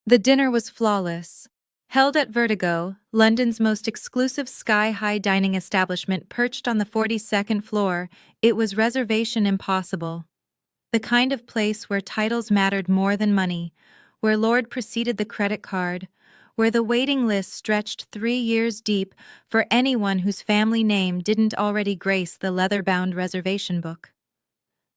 The dinner was flawless. Held at Vertigo, London's most exclusive sky-high dining establishment perched on the 42nd floor, it was reservation impossible. The kind of place where titles mattered more than money, where Lord preceded the credit card, where the waiting list stretched 3 years deep for anyone whose family name didn't already grace the leather-bound reservation book.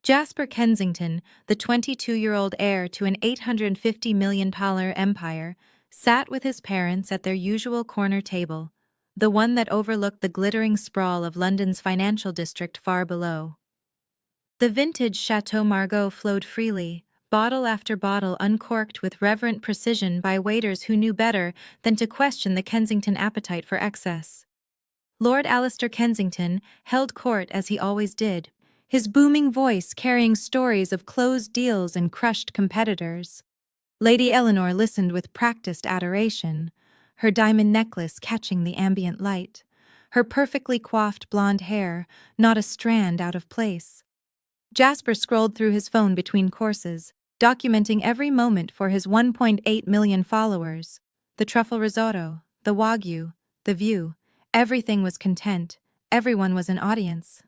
Jasper Kensington, the 22-year-old heir to an £850 million empire, sat with his parents at their usual corner table, the one that overlooked the glittering sprawl of London's financial district far below. The vintage Chateau Margaux flowed freely, bottle after bottle uncorked with reverent precision by waiters who knew better than to question the Kensington appetite for excess. Lord Alistair Kensington held court as he always did, his booming voice carrying stories of closed deals and crushed competitors. Lady Eleanor listened with practiced adoration, her diamond necklace catching the ambient light, her perfectly coiffed blonde hair not a strand out of place. Jasper scrolled through his phone between courses, documenting every moment for his 1.8 million followers. The truffle risotto, the wagyu, the view, everything was content, everyone was an audience.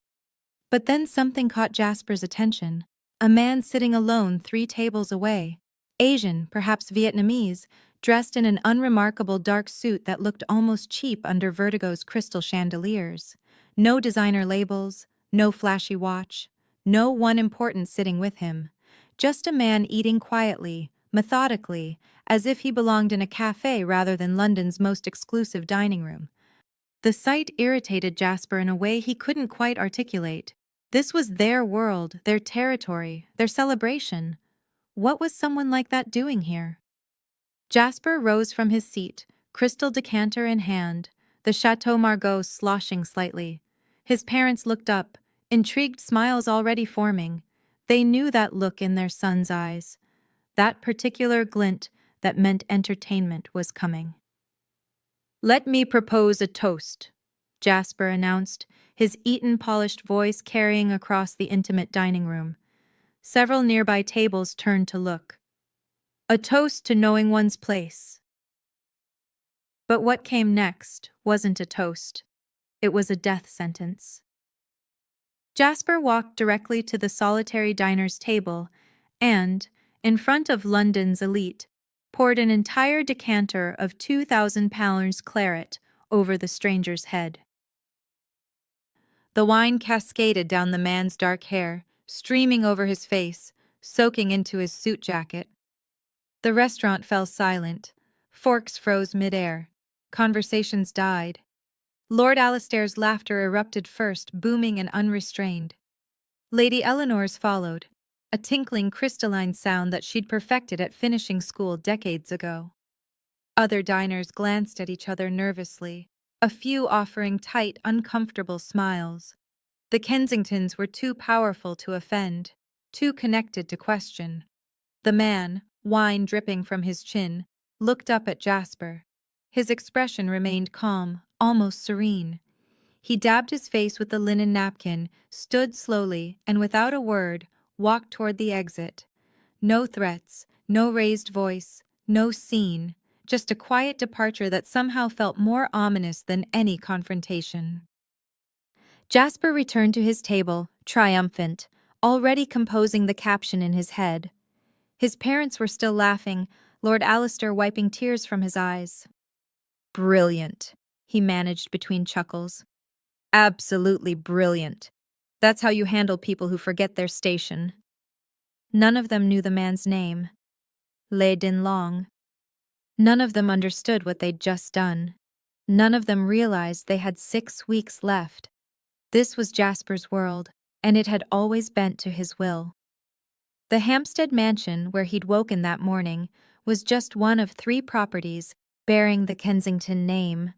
But then something caught Jasper's attention. A man sitting alone 3 tables away, Asian, perhaps Vietnamese, dressed in an unremarkable dark suit that looked almost cheap under Vertigo's crystal chandeliers. No designer labels, no flashy watch, no one important sitting with him. Just a man eating quietly, methodically, as if he belonged in a cafe rather than London's most exclusive dining room. The sight irritated Jasper in a way he couldn't quite articulate. This was their world, their territory, their celebration. What was someone like that doing here? Jasper rose from his seat, crystal decanter in hand, the Chateau Margaux sloshing slightly. His parents looked up, intrigued smiles already forming. They knew that look in their son's eyes, that particular glint that meant entertainment was coming. "Let me propose a toast," Jasper announced, his Eton-polished voice carrying across the intimate dining room. Several nearby tables turned to look. A toast to knowing one's place. But what came next wasn't a toast. It was a death sentence. Jasper walked directly to the solitary diner's table and, in front of London's elite, poured an entire decanter of £2,000 claret over the stranger's head. The wine cascaded down the man's dark hair, streaming over his face, soaking into his suit jacket. The restaurant fell silent. Forks froze midair. Conversations died. Lord Alistair's laughter erupted first, booming and unrestrained. Lady Eleanor's followed, a tinkling crystalline sound that she'd perfected at finishing school decades ago. Other diners glanced at each other nervously, a few offering tight, uncomfortable smiles. The Kensingtons were too powerful to offend, too connected to question. The man, wine dripping from his chin, looked up at Jasper. His expression remained calm, almost serene. He dabbed his face with the linen napkin, stood slowly, and without a word, walked toward the exit. No threats, no raised voice, no scene, just a quiet departure that somehow felt more ominous than any confrontation. Jasper returned to his table, triumphant, already composing the caption in his head. His parents were still laughing, Lord Alistair wiping tears from his eyes. "Brilliant," he managed between chuckles. "Absolutely brilliant. That's how you handle people who forget their station." None of them knew the man's name. Lê Din Long. None of them understood what they'd just done. None of them realized they had 6 weeks left. This was Jasper's world, and it had always bent to his will. The Hampstead mansion where he'd woken that morning was just one of 3 properties bearing the Kensington name.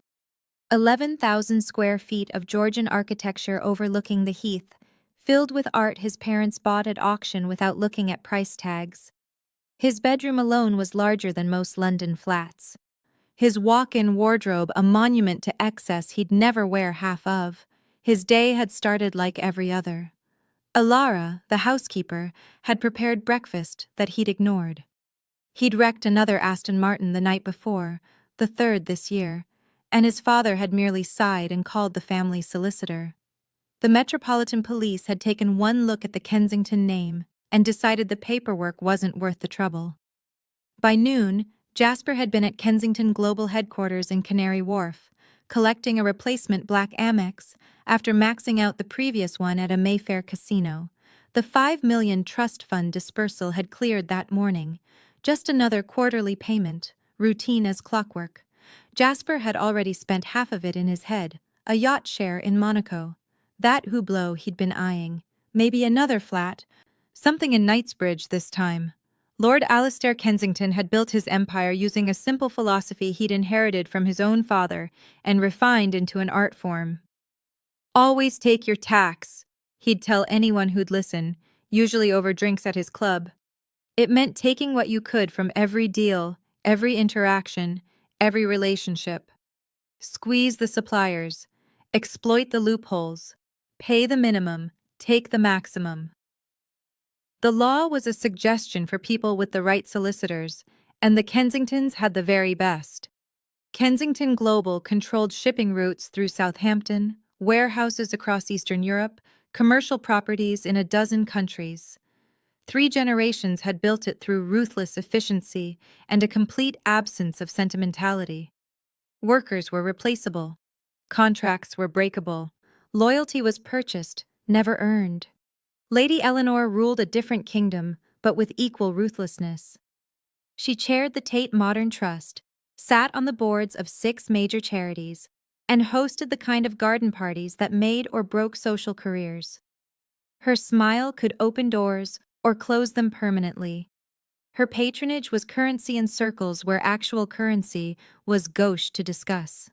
11,000 square feet of Georgian architecture overlooking the Heath, filled with art his parents bought at auction without looking at price tags. His bedroom alone was larger than most London flats. His walk-in wardrobe a monument to excess he'd never wear half of. His day had started like every other. Alara, the housekeeper, had prepared breakfast that he'd ignored. He'd wrecked another Aston Martin the night before, the third this year, and his father had merely sighed and called the family solicitor. The Metropolitan Police had taken one look at the Kensington name and decided the paperwork wasn't worth the trouble. By noon, Jasper had been at Kensington Global Headquarters in Canary Wharf, collecting a replacement black Amex after maxing out the previous one at a Mayfair casino. The $5 million trust fund dispersal had cleared that morning. Just another quarterly payment, routine as clockwork. Jasper had already spent half of it in his head, a yacht share in Monaco. That Hublot he'd been eyeing. Maybe another flat. Something in Knightsbridge this time. Lord Alastair Kensington had built his empire using a simple philosophy he'd inherited from his own father and refined into an art form. "Always take your tax," he'd tell anyone who'd listen, usually over drinks at his club. It meant taking what you could from every deal, every interaction, every relationship. Squeeze the suppliers, exploit the loopholes, pay the minimum, take the maximum. The law was a suggestion for people with the right solicitors, and the Kensingtons had the very best. Kensington Global controlled shipping routes through Southampton, warehouses across Eastern Europe, commercial properties in a dozen countries. 3 generations had built it through ruthless efficiency and a complete absence of sentimentality. Workers were replaceable. Contracts were breakable. Loyalty was purchased, never earned. Lady Eleanor ruled a different kingdom, but with equal ruthlessness. She chaired the Tate Modern Trust, sat on the boards of 6 major charities, and hosted the kind of garden parties that made or broke social careers. Her smile could open doors or close them permanently. Her patronage was currency in circles where actual currency was gauche to discuss.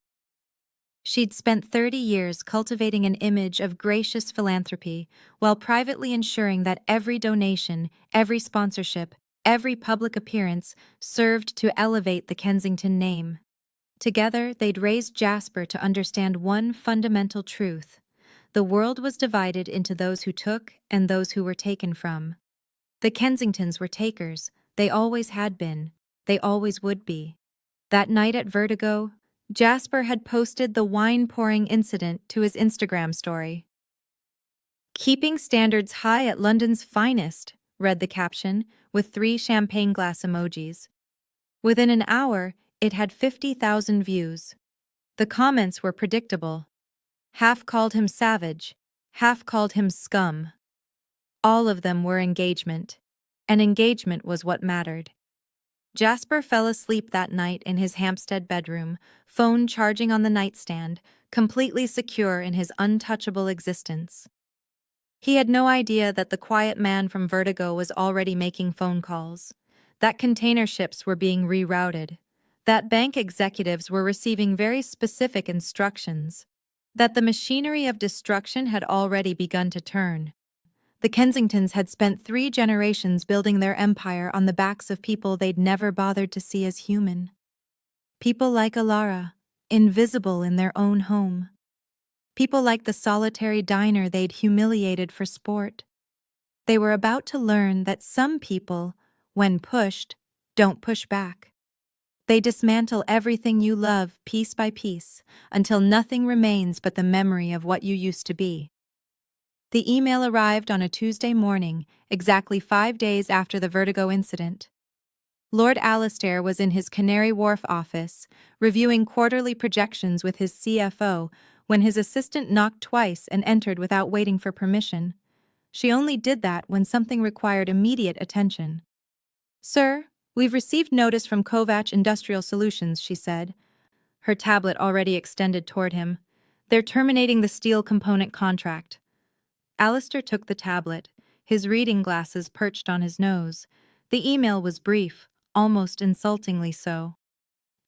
She'd spent 30 years cultivating an image of gracious philanthropy while privately ensuring that every donation, every sponsorship, every public appearance served to elevate the Kensington name. Together, they'd raised Jasper to understand one fundamental truth. The world was divided into those who took and those who were taken from. The Kensingtons were takers. They always had been. They always would be. That night at Vertigo, Jasper had posted the wine-pouring incident to his Instagram story. "Keeping standards high at London's finest," read the caption, with 3 champagne glass emojis. Within an hour, it had 50,000 views. The comments were predictable. Half called him savage, half called him scum. All of them were engagement, and engagement was what mattered. Jasper fell asleep that night in his Hampstead bedroom, phone charging on the nightstand, completely secure in his untouchable existence. He had no idea that the quiet man from Vertigo was already making phone calls, that container ships were being rerouted, that bank executives were receiving very specific instructions, that the machinery of destruction had already begun to turn. The Kensingtons had spent 3 generations building their empire on the backs of people they'd never bothered to see as human. People like Alara, invisible in their own home. People like the solitary diner they'd humiliated for sport. They were about to learn that some people, when pushed, don't push back. They dismantle everything you love piece by piece until nothing remains but the memory of what you used to be. The email arrived on a Tuesday morning, exactly 5 days after the Vertigo incident. Lord Alastair was in his Canary Wharf office, reviewing quarterly projections with his CFO, when his assistant knocked twice and entered without waiting for permission. She only did that when something required immediate attention. "Sir, we've received notice from Kovac Industrial Solutions," she said, her tablet already extended toward him. "They're terminating the steel component contract." Alistair took the tablet, his reading glasses perched on his nose. The email was brief, almost insultingly so.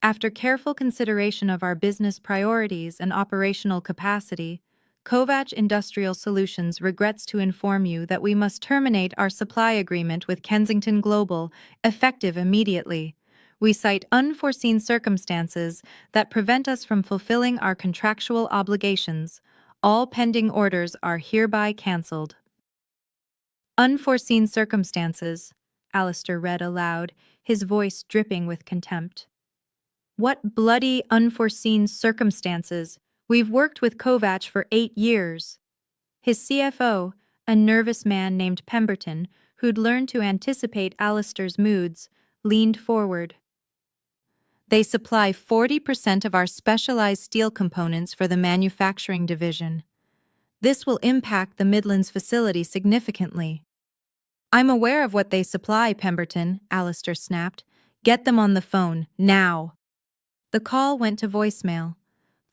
"After careful consideration of our business priorities and operational capacity, Kovac Industrial Solutions regrets to inform you that we must terminate our supply agreement with Kensington Global, effective immediately. We cite unforeseen circumstances that prevent us from fulfilling our contractual obligations. All pending orders are hereby cancelled." Unforeseen circumstances, Alistair read aloud, his voice dripping with contempt. What bloody, unforeseen circumstances! We've worked with Kovac for 8 years. His CFO, a nervous man named Pemberton, who'd learned to anticipate Alistair's moods, leaned forward. They supply 40% of our specialized steel components for the manufacturing division. This will impact the Midlands facility significantly. I'm aware of what they supply, Pemberton, Alistair snapped. Get them on the phone, now. The call went to voicemail.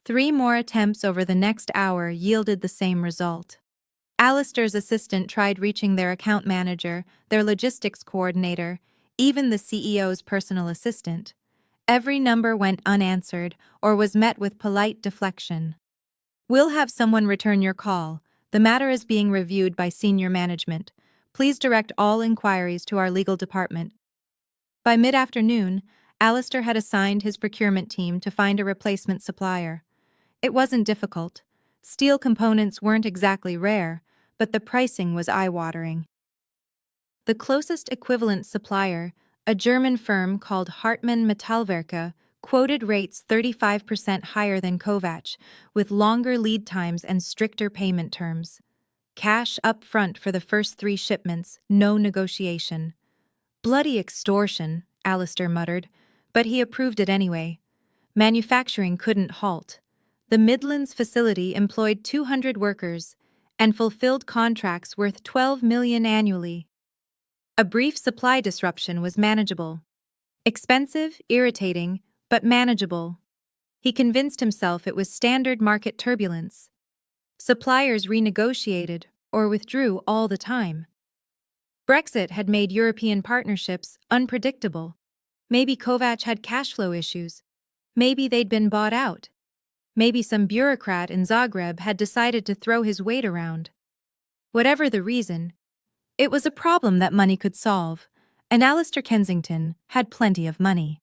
3 more attempts over the next hour yielded the same result. Alistair's assistant tried reaching their account manager, their logistics coordinator, even the CEO's personal assistant. Every number went unanswered or was met with polite deflection. We'll have someone return your call. The matter is being reviewed by senior management. Please direct all inquiries to our legal department. By mid-afternoon, Alistair had assigned his procurement team to find a replacement supplier. It wasn't difficult. Steel components weren't exactly rare, but the pricing was eye-watering. The closest equivalent supplier, a German firm called Hartmann Metallwerke, quoted rates 35% higher than Kovac, with longer lead times and stricter payment terms. Cash up front for the first 3 shipments, no negotiation. Bloody extortion, Alistair muttered, but he approved it anyway. Manufacturing couldn't halt. The Midlands facility employed 200 workers and fulfilled contracts worth $12 million annually. A brief supply disruption was manageable. Expensive, irritating, but manageable. He convinced himself it was standard market turbulence. Suppliers renegotiated or withdrew all the time. Brexit had made European partnerships unpredictable. Maybe Kovac had cash flow issues. Maybe they'd been bought out. Maybe some bureaucrat in Zagreb had decided to throw his weight around. Whatever the reason, it was a problem that money could solve, and Alistair Kensington had plenty of money.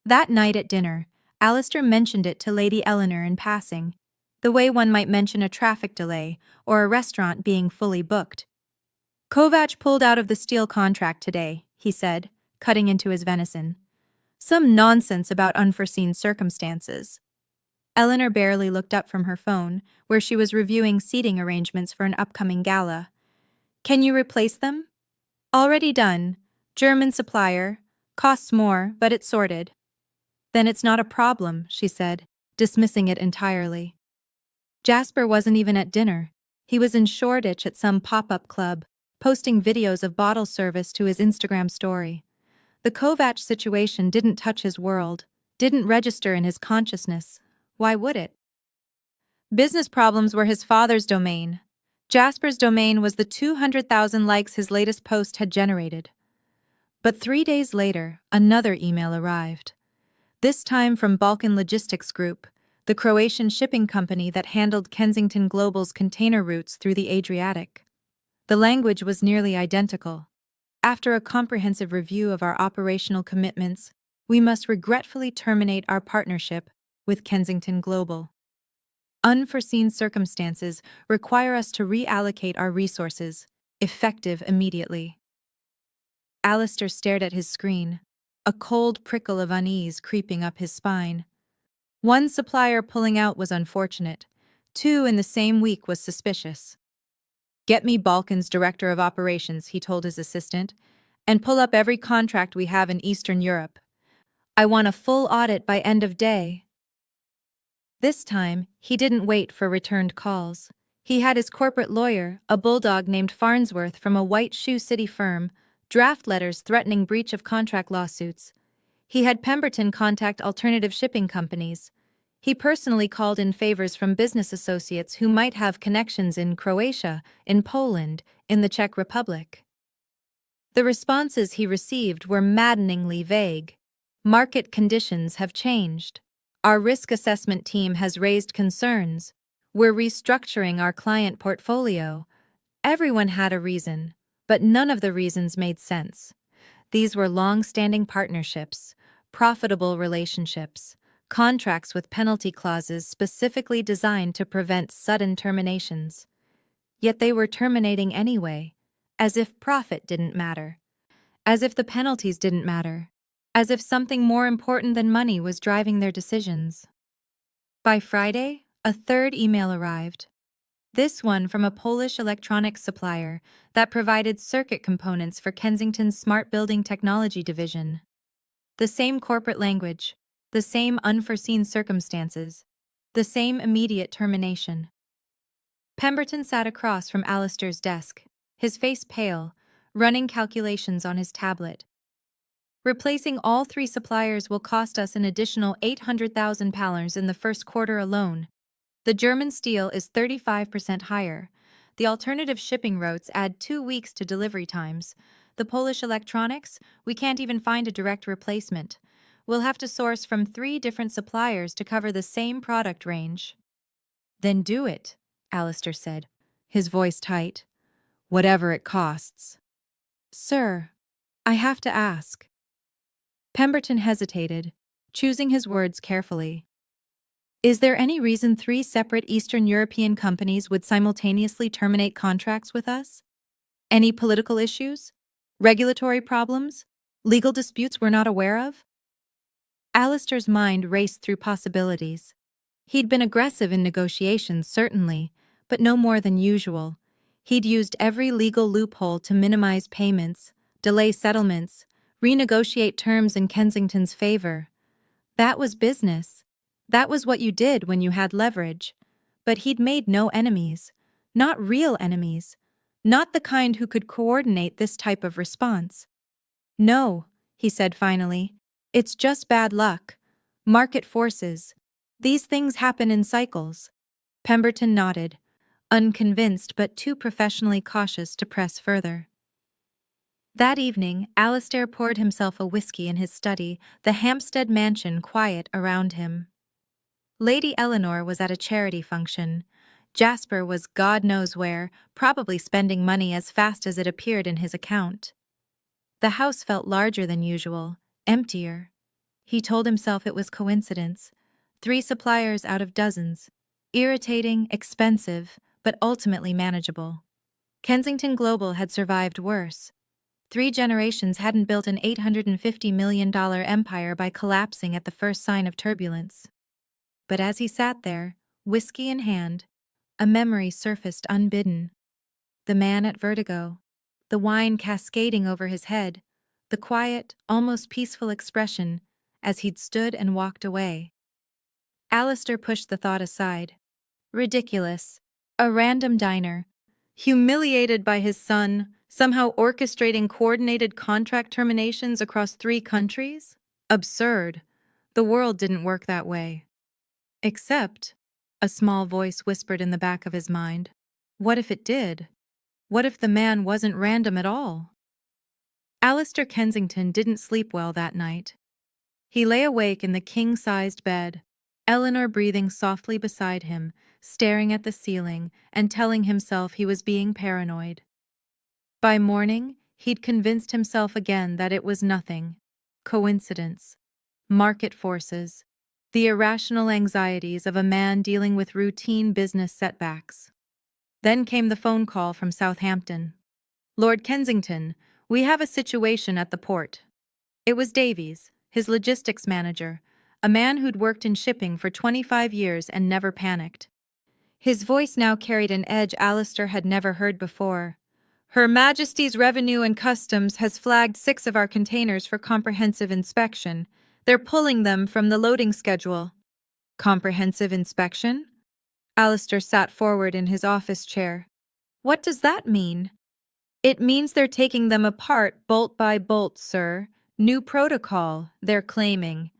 That night at dinner, Alistair mentioned it to Lady Eleanor in passing, the way one might mention a traffic delay or a restaurant being fully booked. Kovac pulled out of the steel contract today, he said, cutting into his venison. Some nonsense about unforeseen circumstances. Eleanor barely looked up from her phone, where she was reviewing seating arrangements for an upcoming gala. Can you replace them? Already done. German supplier. Costs more, but it's sorted. Then it's not a problem, she said, dismissing it entirely. Jasper wasn't even at dinner. He was in Shoreditch at some pop-up club, posting videos of bottle service to his Instagram story. The Kovac situation didn't touch his world, didn't register in his consciousness. Why would it? Business problems were his father's domain. Jasper's domain was the 200,000 likes his latest post had generated. But 3 days later, another email arrived. This time from Balkan Logistics Group, the Croatian shipping company that handled Kensington Global's container routes through the Adriatic. The language was nearly identical. After a comprehensive review of our operational commitments, we must regretfully terminate our partnership with Kensington Global. Unforeseen circumstances require us to reallocate our resources, effective immediately. Alistair stared at his screen, a cold prickle of unease creeping up his spine. 1 supplier pulling out was unfortunate. 2 in the same week was suspicious. Get me Balkan's director of operations, he told his assistant, and pull up every contract we have in Eastern Europe. I want a full audit by end of day. This time, he didn't wait for returned calls. He had his corporate lawyer, a bulldog named Farnsworth from a White Shoe City firm, draft letters threatening breach of contract lawsuits. He had Pemberton contact alternative shipping companies. He personally called in favors from business associates who might have connections in Croatia, in Poland, in the Czech Republic. The responses he received were maddeningly vague. Market conditions have changed. Our risk assessment team has raised concerns. We're restructuring our client portfolio. Everyone had a reason, but none of the reasons made sense. These were long-standing partnerships, profitable relationships, contracts with penalty clauses specifically designed to prevent sudden terminations. Yet they were terminating anyway, as if profit didn't matter. As if the penalties didn't matter. As if something more important than money was driving their decisions. By Friday, a third email arrived. This one from a Polish electronics supplier that provided circuit components for Kensington's smart building technology division. The same corporate language, the same unforeseen circumstances, the same immediate termination. Pemberton sat across from Alistair's desk, his face pale, running calculations on his tablet. Replacing all 3 suppliers will cost us an additional £800,000 in the first quarter alone. The German steel is 35% higher. The alternative shipping routes add 2 weeks to delivery times. The Polish electronics, we can't even find a direct replacement. We'll have to source from 3 different suppliers to cover the same product range. Then do it, Alistair said, his voice tight. Whatever it costs. Sir, I have to ask. Pemberton hesitated, choosing his words carefully. Is there any reason 3 separate Eastern European companies would simultaneously terminate contracts with us? Any political issues? Regulatory problems? Legal disputes we're not aware of? Alistair's mind raced through possibilities. He'd been aggressive in negotiations, certainly, but no more than usual. He'd used every legal loophole to minimize payments, delay settlements, renegotiate terms in Kensington's favor. That was business. That was what you did when you had leverage. But he'd made no enemies. Not real enemies. Not the kind who could coordinate this type of response. No, he said finally. It's just bad luck. Market forces. These things happen in cycles. Pemberton nodded, unconvinced but too professionally cautious to press further. That evening, Alistair poured himself a whiskey in his study, the Hampstead mansion quiet around him. Lady Eleanor was at a charity function. Jasper was God knows where, probably spending money as fast as it appeared in his account. The house felt larger than usual, emptier. He told himself it was coincidence. 3 suppliers out of dozens. Irritating, expensive, but ultimately manageable. Kensington Global had survived worse. 3 generations hadn't built an $850 million empire by collapsing at the first sign of turbulence. But as he sat there, whiskey in hand, a memory surfaced unbidden. The man at Vertigo, the wine cascading over his head, the quiet, almost peaceful expression as he'd stood and walked away. Alistair pushed the thought aside. Ridiculous. A random diner, humiliated by his son, somehow orchestrating coordinated contract terminations across 3 countries? Absurd. The world didn't work that way. Except, a small voice whispered in the back of his mind, what if it did? What if the man wasn't random at all? Alistair Kensington didn't sleep well that night. He lay awake in the king-sized bed, Eleanor breathing softly beside him, staring at the ceiling and telling himself he was being paranoid. By morning, he'd convinced himself again that it was nothing. Coincidence. Market forces. The irrational anxieties of a man dealing with routine business setbacks. Then came the phone call from Southampton. Lord Kensington, we have a situation at the port. It was Davies, his logistics manager, a man who'd worked in shipping for 25 years and never panicked. His voice now carried an edge Alistair had never heard before. Her Majesty's Revenue and Customs has flagged 6 of our containers for comprehensive inspection. They're pulling them from the loading schedule. Comprehensive inspection? Alistair sat forward in his office chair. What does that mean? It means they're taking them apart bolt by bolt, sir. New protocol, they're claiming.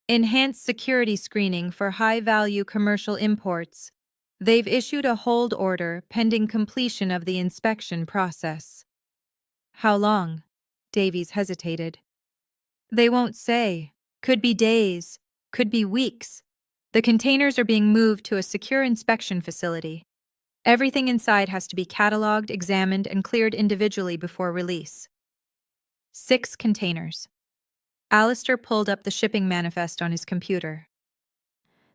Enhanced security screening for high-value commercial imports. They've issued a hold order pending completion of the inspection process. How long? Davies hesitated. They won't say. Could be days. Could be weeks. The containers are being moved to a secure inspection facility. Everything inside has to be catalogued, examined, and cleared individually before release. 6 containers. Alistair pulled up the shipping manifest on his computer.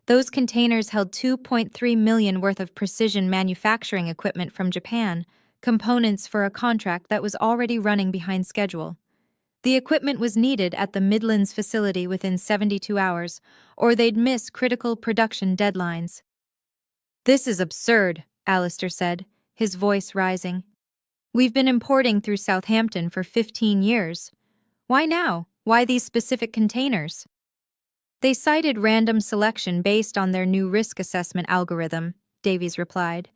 Those containers held $2.3 million worth of precision manufacturing equipment from Japan, components for a contract that was already running behind schedule. The equipment was needed at the Midlands facility within 72 hours, or they'd miss critical production deadlines. "This is absurd," Alistair said, his voice rising. "We've been importing through Southampton for 15 years. Why now? Why these specific containers?" "They cited random selection based on their new risk assessment algorithm," Davies replied.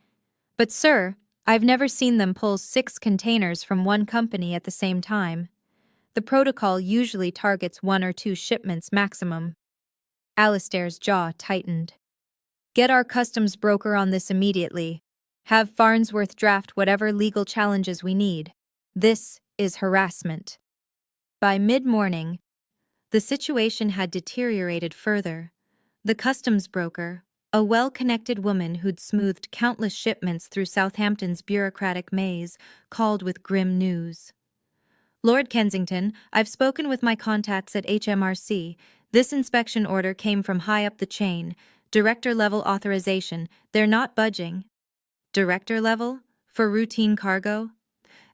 "But sir, I've never seen them pull 6 containers from one company at the same time. The protocol usually targets 1 or 2 shipments maximum." Alistair's jaw tightened. "Get our customs broker on this immediately. Have Farnsworth draft whatever legal challenges we need. This is harassment." By mid-morning, the situation had deteriorated further. The customs broker, a well-connected woman who'd smoothed countless shipments through Southampton's bureaucratic maze, called with grim news. "Lord Kensington, I've spoken with my contacts at HMRC. This inspection order came from high up the chain. Director-level authorization. They're not budging." "Director level? For routine cargo?"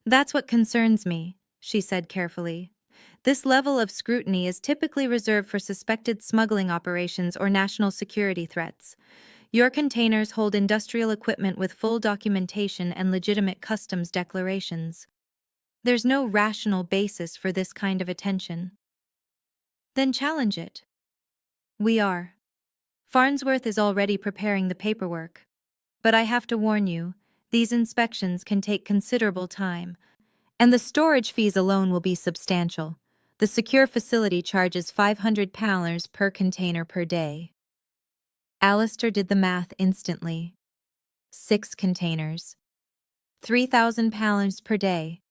"That's what concerns me," she said carefully. "This level of scrutiny is typically reserved for suspected smuggling operations or national security threats. Your containers hold industrial equipment with full documentation and legitimate customs declarations. There's no rational basis for this kind of attention." "Then challenge it." "We are. Farnsworth is already preparing the paperwork. But I have to warn you, these inspections can take considerable time, and the storage fees alone will be substantial. The secure facility charges £500 per container per day." Alistair did the math instantly. 6 containers. £3,000 per day.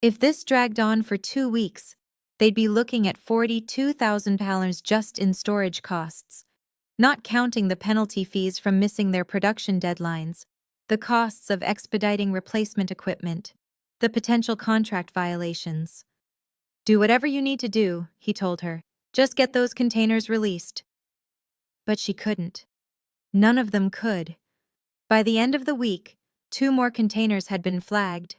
If this dragged on for 2 weeks, they'd be looking at £42,000 just in storage costs, not counting the penalty fees from missing their production deadlines, the costs of expediting replacement equipment, the potential contract violations. "Do whatever you need to do," he told her. "Just get those containers released." But she couldn't. None of them could. By the end of the week, 2 more containers had been flagged.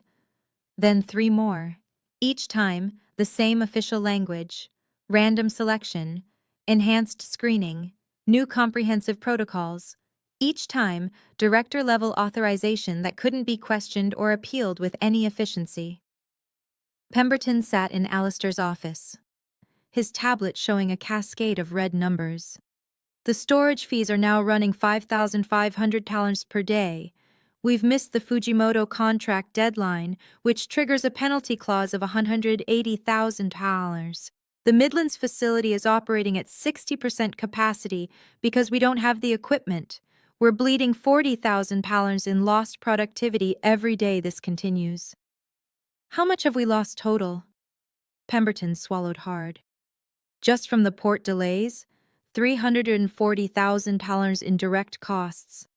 Then 3 more. Each time, the same official language: random selection, enhanced screening, new comprehensive protocols. Each time, director-level authorization that couldn't be questioned or appealed with any efficiency. Pemberton sat in Alistair's office, his tablet showing a cascade of red numbers. "The storage fees are now running £5,500 per day. We've missed the Fujimoto contract deadline, which triggers a penalty clause of £180,000. The Midlands facility is operating at 60% capacity because we don't have the equipment. We're bleeding £40,000 in lost productivity every day this continues." "How much have we lost total?" Pemberton swallowed hard. "Just from the port delays, £340,000 in direct costs.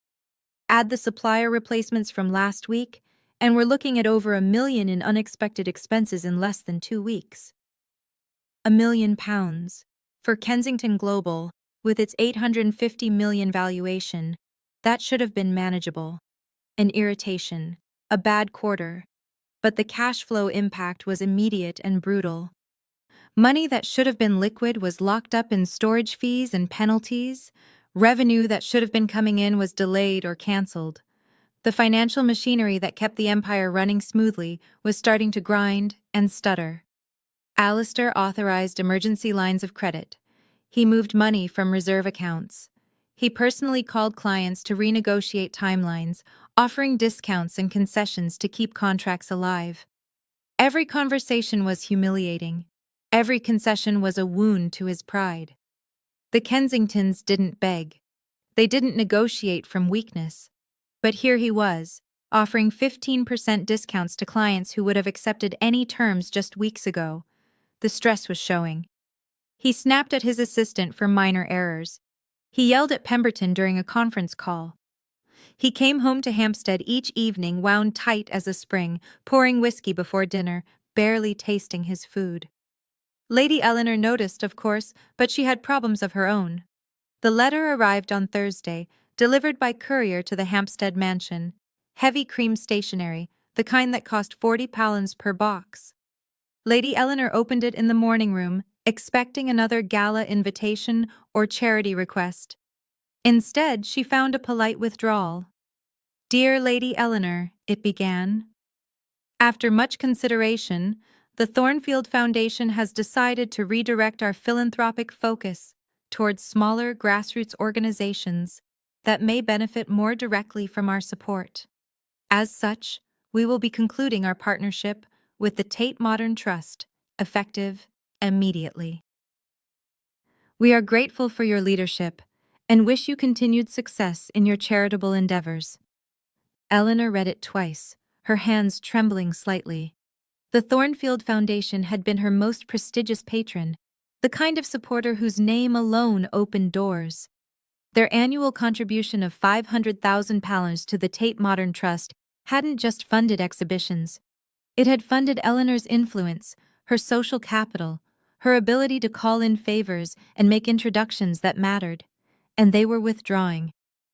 Add the supplier replacements from last week, and we're looking at over £1 million in unexpected expenses in less than 2 weeks. £1 million. For Kensington Global, with its $850 million valuation, that should have been manageable. An irritation, a bad quarter. But the cash flow impact was immediate and brutal. Money that should have been liquid was locked up in storage fees and penalties. Revenue that should have been coming in was delayed or cancelled. The financial machinery that kept the empire running smoothly was starting to grind and stutter. Alistair authorized emergency lines of credit. He moved money from reserve accounts. He personally called clients to renegotiate timelines, offering discounts and concessions to keep contracts alive. Every conversation was humiliating. Every concession was a wound to his pride. The Kensingtons didn't beg. They didn't negotiate from weakness. But here he was, offering 15% discounts to clients who would have accepted any terms just weeks ago. The stress was showing. He snapped at his assistant for minor errors. He yelled at Pemberton during a conference call. He came home to Hampstead each evening wound tight as a spring, pouring whiskey before dinner, barely tasting his food. Lady Eleanor noticed, of course, but she had problems of her own. The letter arrived on Thursday, delivered by courier to the Hampstead mansion. Heavy cream stationery, the kind that cost £40 per box. Lady Eleanor opened it in the morning room, expecting another gala invitation or charity request. Instead, she found a polite withdrawal. "Dear Lady Eleanor," it began. "After much consideration, the Thornfield Foundation has decided to redirect our philanthropic focus towards smaller grassroots organizations that may benefit more directly from our support. As such, we will be concluding our partnership with the Tate Modern Trust, effective immediately. We are grateful for your leadership and wish you continued success in your charitable endeavors." Eleanor read it twice, her hands trembling slightly. The Thornfield Foundation had been her most prestigious patron, the kind of supporter whose name alone opened doors. Their annual contribution of £500,000 to the Tate Modern Trust hadn't just funded exhibitions. It had funded Eleanor's influence, her social capital, her ability to call in favors and make introductions that mattered. And they were withdrawing,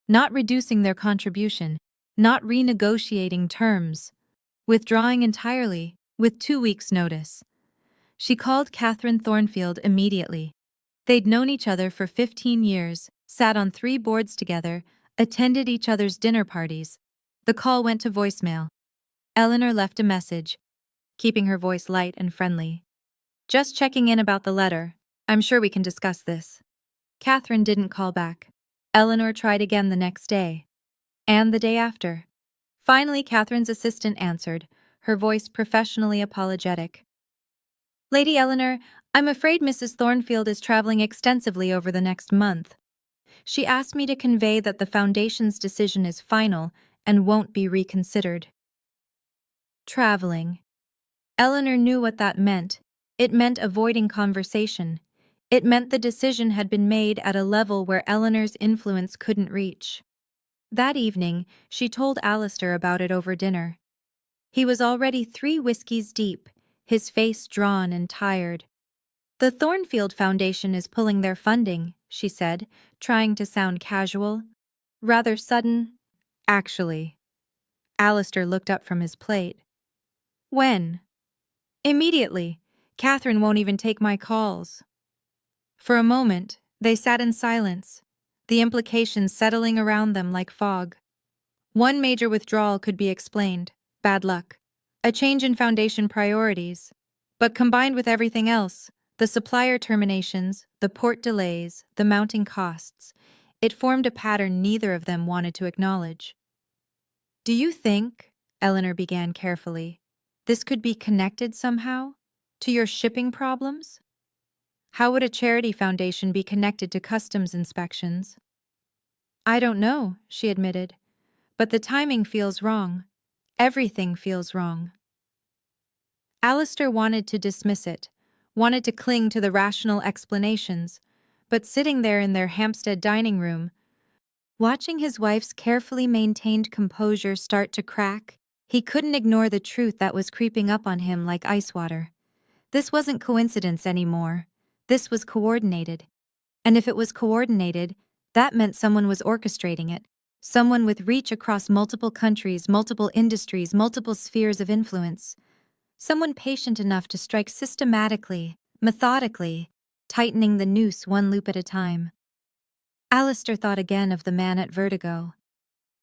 not reducing their contribution, not renegotiating terms, withdrawing entirely, with 2 weeks' notice. She called Catherine Thornfield immediately. They'd known each other for 15 years, sat on 3 boards together, attended each other's dinner parties. The call went to voicemail. Eleanor left a message, keeping her voice light and friendly. "Just checking in about the letter. I'm sure we can discuss this." Catherine didn't call back. Eleanor tried again the next day. And the day after. Finally, Catherine's assistant answered, her voice professionally apologetic. "Lady Eleanor, I'm afraid Mrs. Thornfield is traveling extensively over the next month. She asked me to convey that the Foundation's decision is final and won't be reconsidered." Traveling. Eleanor knew what that meant. It meant avoiding conversation. It meant the decision had been made at a level where Eleanor's influence couldn't reach. That evening, she told Alistair about it over dinner. He was already 3 whiskeys deep, his face drawn and tired. "The Thornfield Foundation is pulling their funding," she said, trying to sound casual. "Rather sudden, actually." Alistair looked up from his plate. "When?" "Immediately. Catherine won't even take my calls." For a moment, they sat in silence, the implications settling around them like fog. One major withdrawal could be explained: bad luck, a change in Foundation priorities. But combined with everything else, the supplier terminations, the port delays, the mounting costs, it formed a pattern neither of them wanted to acknowledge. "Do you think," Eleanor began carefully, "this could be connected somehow to your shipping problems? How would a charity foundation be connected to customs inspections?" "I don't know," she admitted, "but the timing feels wrong. Everything feels wrong." Alistair wanted to dismiss it, wanted to cling to the rational explanations, but sitting there in their Hampstead dining room, watching his wife's carefully maintained composure start to crack, he couldn't ignore the truth that was creeping up on him like ice water. This wasn't coincidence anymore. This was coordinated. And if it was coordinated, that meant someone was orchestrating it, someone with reach across multiple countries, multiple industries, multiple spheres of influence. Someone patient enough to strike systematically, methodically, tightening the noose one loop at a time. Alistair thought again of the man at Vertigo.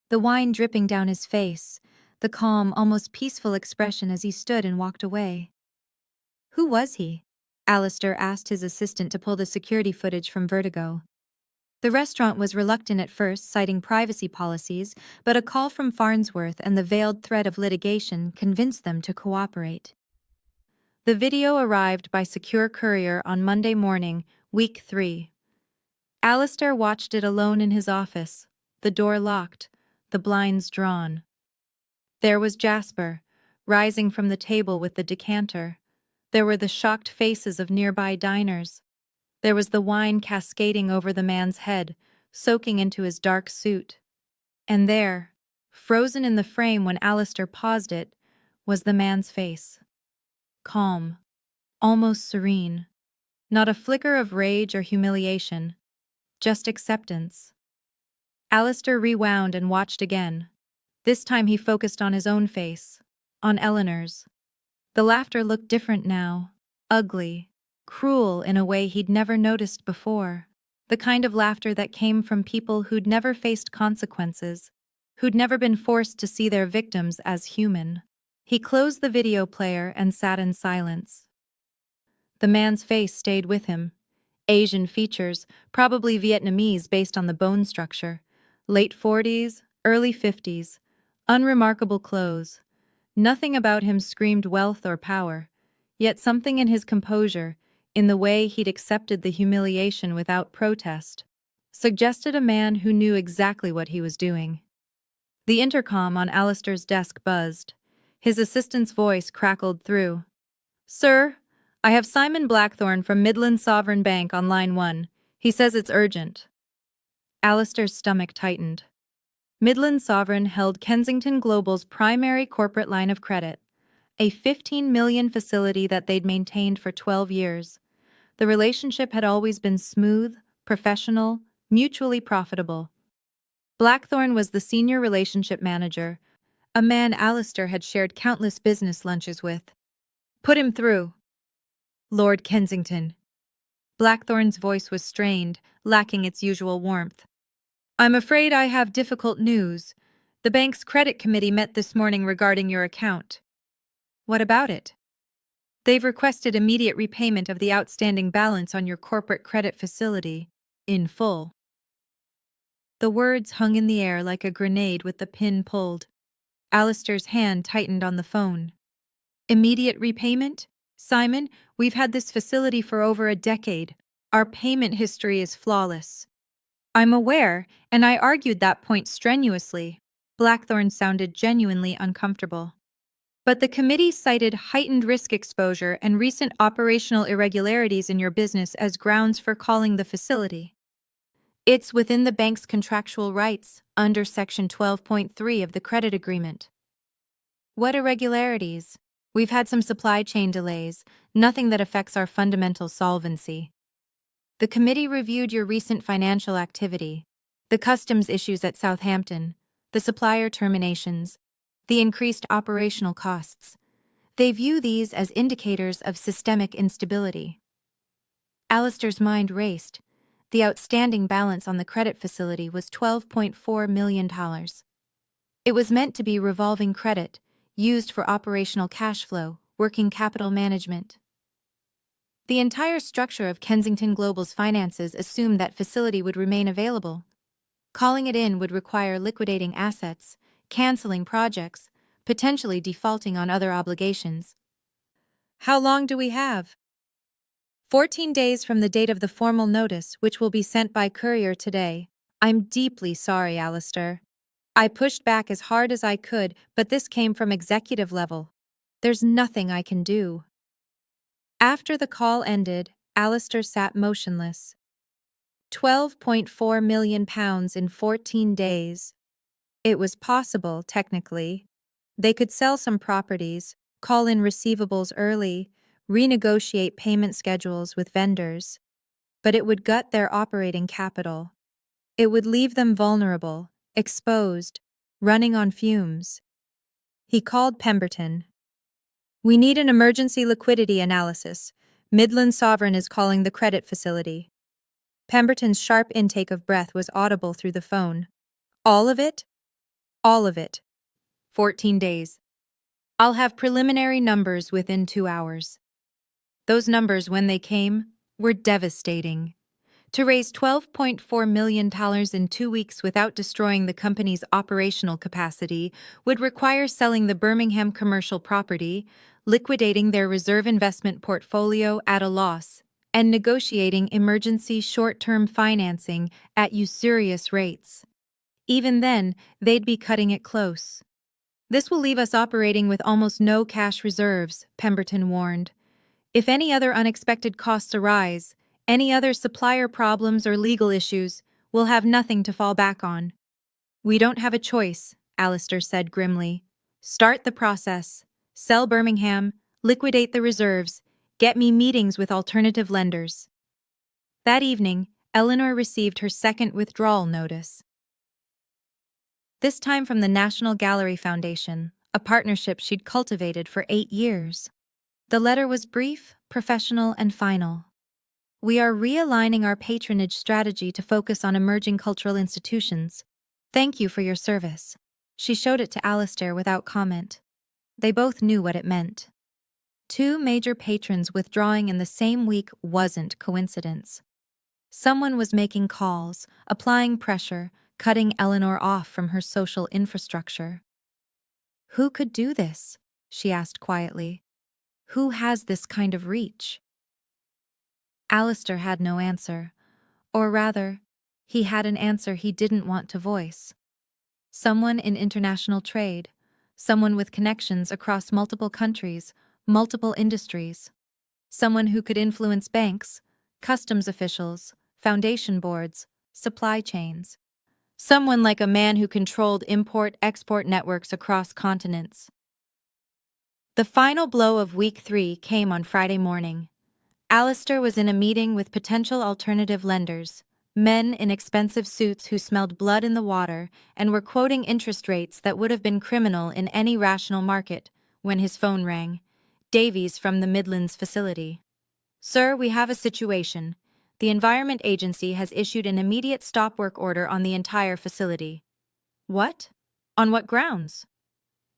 The wine dripping down his face, the calm, almost peaceful expression as he stood and walked away. Who was he? Alistair asked his assistant to pull the security footage from Vertigo. The restaurant was reluctant at first, citing privacy policies, but a call from Farnsworth and the veiled threat of litigation convinced them to cooperate. The video arrived by secure courier on Monday morning, week 3. Alistair watched it alone in his office, the door locked, the blinds drawn. There was Jasper, rising from the table with the decanter. There were the shocked faces of nearby diners. There was the wine cascading over the man's head, soaking into his dark suit. And there, frozen in the frame when Alistair paused it, was the man's face. Calm, almost serene. Not a flicker of rage or humiliation, just acceptance. Alistair rewound and watched again. This time he focused on his own face, on Eleanor's. The laughter looked different now. Ugly, cruel in a way he'd never noticed before. The kind of laughter that came from people who'd never faced consequences, who'd never been forced to see their victims as human. He closed the video player and sat in silence. The man's face stayed with him. Asian features, probably Vietnamese based on the bone structure. Late 40s, early 50s. Unremarkable clothes. Nothing about him screamed wealth or power. Yet something in his composure, in the way he'd accepted the humiliation without protest, suggested a man who knew exactly what he was doing. The intercom on Alistair's desk buzzed. His assistant's voice crackled through. "Sir, I have Simon Blackthorne from Midland Sovereign Bank on line 1. He says it's urgent." Alistair's stomach tightened. Midland Sovereign held Kensington Global's primary corporate line of credit, a $15 million facility that they'd maintained for 12 years. The relationship had always been smooth, professional, mutually profitable. Blackthorne was the senior relationship manager, a man Alistair had shared countless business lunches with. "Put him through." "Lord Kensington." Blackthorne's voice was strained, lacking its usual warmth. "I'm afraid I have difficult news. The bank's credit committee met this morning regarding your account." "What about it?" "They've requested immediate repayment of the outstanding balance on your corporate credit facility, in full." The words hung in the air like a grenade with the pin pulled. Alistair's hand tightened on the phone. "Immediate repayment? Simon, we've had this facility for over a decade. Our payment history is flawless." "I'm aware, and I argued that point strenuously." Blackthorne sounded genuinely uncomfortable. "But the committee cited heightened risk exposure and recent operational irregularities in your business as grounds for calling the facility. It's within the bank's contractual rights, under Section 12.3 of the credit agreement." "What irregularities?" "We've had some supply chain delays, nothing that affects our fundamental solvency." "The committee reviewed your recent financial activity, the customs issues at Southampton, the supplier terminations, the increased operational costs. They view these as indicators of systemic instability." Alistair's mind raced. The outstanding balance on the credit facility was $12.4 million. It was meant to be revolving credit, used for operational cash flow, working capital management. The entire structure of Kensington Global's finances assumed that facility would remain available. Calling it in would require liquidating assets, canceling projects, potentially defaulting on other obligations. "How long do we have?" 14 days from the date of the formal notice, which will be sent by courier today. "I'm deeply sorry, Alistair. I pushed back as hard as I could, but this came from executive level. There's nothing I can do." After the call ended, Alistair sat motionless. £12.4 million in 14 days. It was possible, technically. They could sell some properties, call in receivables early, renegotiate payment schedules with vendors. But it would gut their operating capital. It would leave them vulnerable, exposed, running on fumes. He called Pemberton. "We need an emergency liquidity analysis. Midland Sovereign is calling the credit facility." Pemberton's sharp intake of breath was audible through the phone. "All of it?" "All of it. 14 days. I'll have preliminary numbers within 2 hours." Those numbers, when they came, were devastating. To raise $12.4 million in 2 weeks without destroying the company's operational capacity would require selling the Birmingham commercial property, liquidating their reserve investment portfolio at a loss, and negotiating emergency short-term financing at usurious rates. Even then, they'd be cutting it close. "This will leave us operating with almost no cash reserves," Pemberton warned. "If any other unexpected costs arise, any other supplier problems or legal issues, we'll have nothing to fall back on." "We don't have a choice," Alistair said grimly. "Start the process. Sell Birmingham, liquidate the reserves, get me meetings with alternative lenders." That evening, Eleanor received her second withdrawal notice. This time from the National Gallery Foundation, a partnership she'd cultivated for 8 years. The letter was brief, professional, and final. We are realigning our patronage strategy to focus on emerging cultural institutions. Thank you for your service. She showed it to Alistair without comment. They both knew what it meant. Two major patrons withdrawing in the same week wasn't coincidence. Someone was making calls, applying pressure, cutting Eleanor off from her social infrastructure. Who could do this? She asked quietly. Who has this kind of reach? Alistair had no answer. Or rather, he had an answer he didn't want to voice. Someone in international trade, someone with connections across multiple countries, multiple industries. Someone who could influence banks, customs officials, foundation boards, supply chains. Someone like a man who controlled import-export networks across continents. The final blow of week 3 came on Friday morning. Alistair was in a meeting with potential alternative lenders, men in expensive suits who smelled blood in the water and were quoting interest rates that would have been criminal in any rational market, when his phone rang. Davies from the Midlands facility. Sir, we have a situation. The Environment Agency has issued an immediate stop work order on the entire facility. What? On what grounds?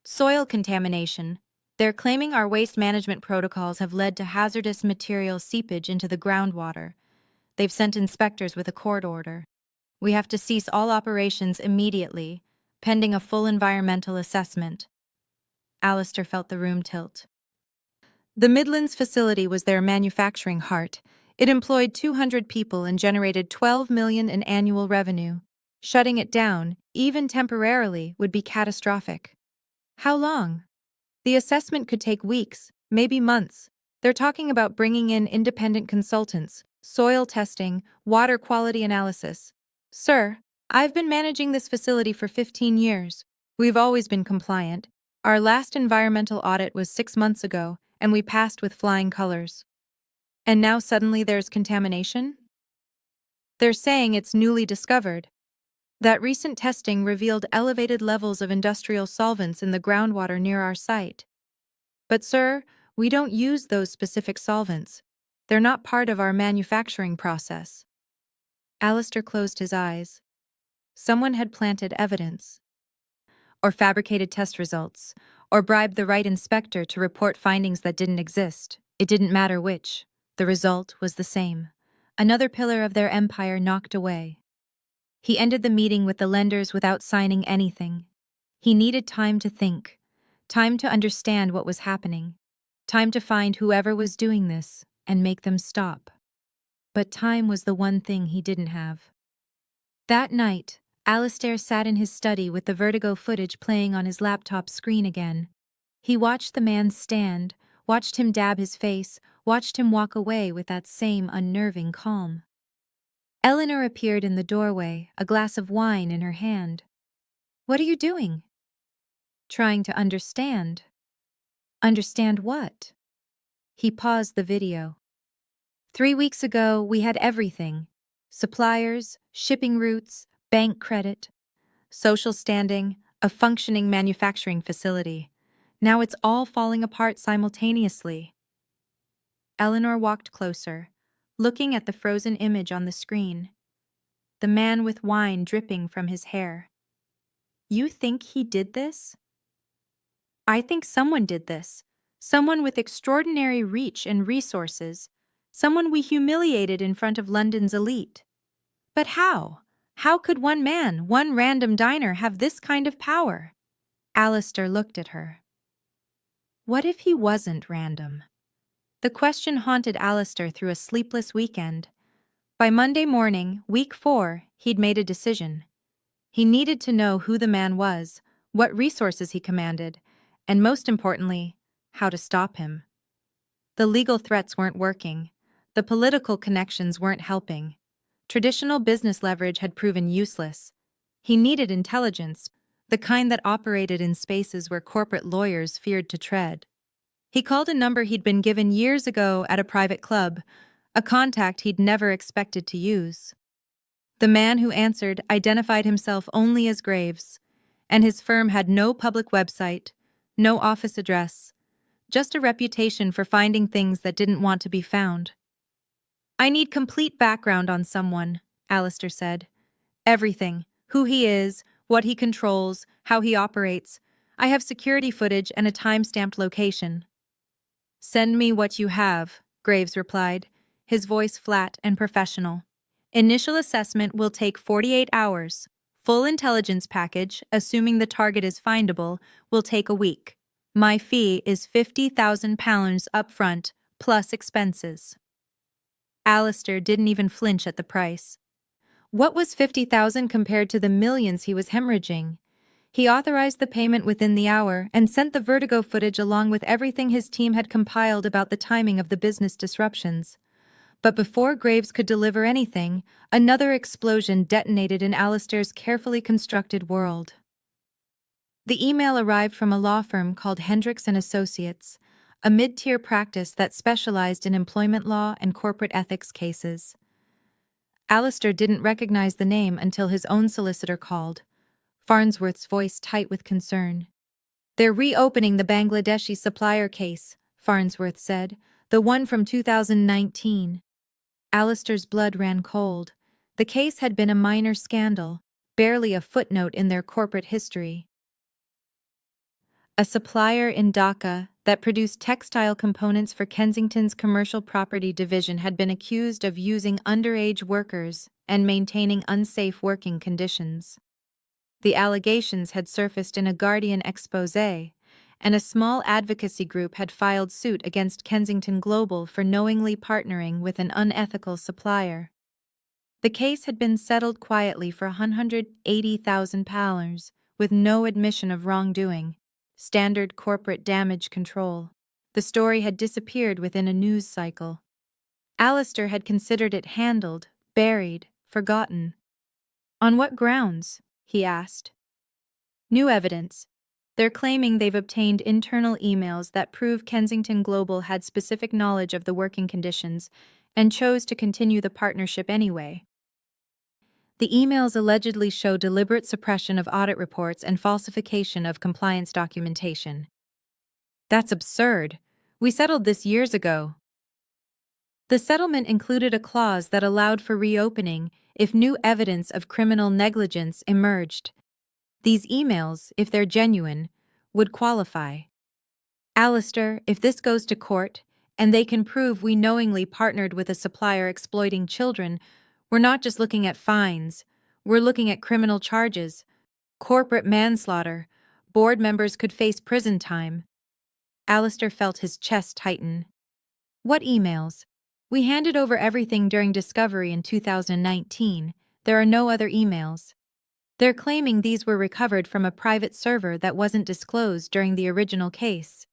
Soil contamination. They're claiming our waste management protocols have led to hazardous material seepage into the groundwater. They've sent inspectors with a court order. We have to cease all operations immediately, pending a full environmental assessment. Alistair felt the room tilt. The Midlands facility was their manufacturing heart. It employed 200 people and generated $12 million in annual revenue. Shutting it down, even temporarily, would be catastrophic. How long? The assessment could take weeks, maybe months. They're talking about bringing in independent consultants, soil testing, water quality analysis. Sir, I've been managing this facility for 15 years. We've always been compliant. Our last environmental audit was 6 months ago, and we passed with flying colors. And now suddenly there's contamination? They're saying it's newly discovered. That recent testing revealed elevated levels of industrial solvents in the groundwater near our site. But sir, we don't use those specific solvents. They're not part of our manufacturing process. Alistair closed his eyes. Someone had planted evidence. Or fabricated test results, or bribed the right inspector to report findings that didn't exist. It didn't matter which. The result was the same. Another pillar of their empire knocked away. He ended the meeting with the lenders without signing anything. He needed time to think, time to understand what was happening, time to find whoever was doing this and make them stop. But time was the one thing he didn't have. That night, Alistair sat in his study with the Vertigo footage playing on his laptop screen again. He watched the man stand, watched him dab his face, watched him walk away with that same unnerving calm. Eleanor appeared in the doorway, a glass of wine in her hand. What are you doing? Trying to understand. Understand what? He paused the video. 3 weeks ago, we had everything. Suppliers, shipping routes, bank credit, social standing, a functioning manufacturing facility. Now it's all falling apart simultaneously. Eleanor walked closer, looking at the frozen image on the screen. The man with wine dripping from his hair. You think he did this? I think someone did this. Someone with extraordinary reach and resources. Someone we humiliated in front of London's elite. But how? How could one man, one random diner, have this kind of power? Alistair looked at her. What if he wasn't random? The question haunted Alistair through a sleepless weekend. By Monday morning, week 4, he'd made a decision. He needed to know who the man was, what resources he commanded, and most importantly, how to stop him. The legal threats weren't working. The political connections weren't helping. Traditional business leverage had proven useless. He needed intelligence, the kind that operated in spaces where corporate lawyers feared to tread. He called a number he'd been given years ago at a private club, a contact he'd never expected to use. The man who answered identified himself only as Graves, and his firm had no public website, no office address, just a reputation for finding things that didn't want to be found. I need complete background on someone, Alistair said. Everything. Who he is, what he controls, how he operates. I have security footage and a time-stamped location. Send me what you have, Graves replied, his voice flat and professional. Initial assessment will take 48 hours. Full intelligence package, assuming the target is findable, will take a week. My fee is £50,000 upfront, plus expenses. Alistair didn't even flinch at the price. What was 50,000 compared to the millions he was hemorrhaging? He authorized the payment within the hour and sent the Vertigo footage along with everything his team had compiled about the timing of the business disruptions. But before Graves could deliver anything, another explosion detonated in Alistair's carefully constructed world. The email arrived from a law firm called Hendricks & Associates, a mid-tier practice that specialized in employment law and corporate ethics cases. Alistair didn't recognize the name until his own solicitor called, Farnsworth's voice tight with concern. They're reopening the Bangladeshi supplier case, Farnsworth said, the one from 2019. Alistair's blood ran cold. The case had been a minor scandal, barely a footnote in their corporate history. A supplier in Dhaka that produced textile components for Kensington's commercial property division had been accused of using underage workers and maintaining unsafe working conditions. The allegations had surfaced in a Guardian exposé, and a small advocacy group had filed suit against Kensington Global for knowingly partnering with an unethical supplier. The case had been settled quietly for £180,000, with no admission of wrongdoing, standard corporate damage control. The story had disappeared within a news cycle. Alistair had considered it handled, buried, forgotten. On what grounds? He asked. New evidence. They're claiming they've obtained internal emails that prove Kensington Global had specific knowledge of the working conditions and chose to continue the partnership anyway. The emails allegedly show deliberate suppression of audit reports and falsification of compliance documentation. That's absurd. We settled this years ago. The settlement included a clause that allowed for reopening if new evidence of criminal negligence emerged. These emails, if they're genuine, would qualify. Alistair, if this goes to court, and they can prove we knowingly partnered with a supplier exploiting children, we're not just looking at fines, we're looking at criminal charges, corporate manslaughter, board members could face prison time. Alistair felt his chest tighten. What emails? We handed over everything during discovery in 2019. There are no other emails. They're claiming these were recovered from a private server that wasn't disclosed during the original case.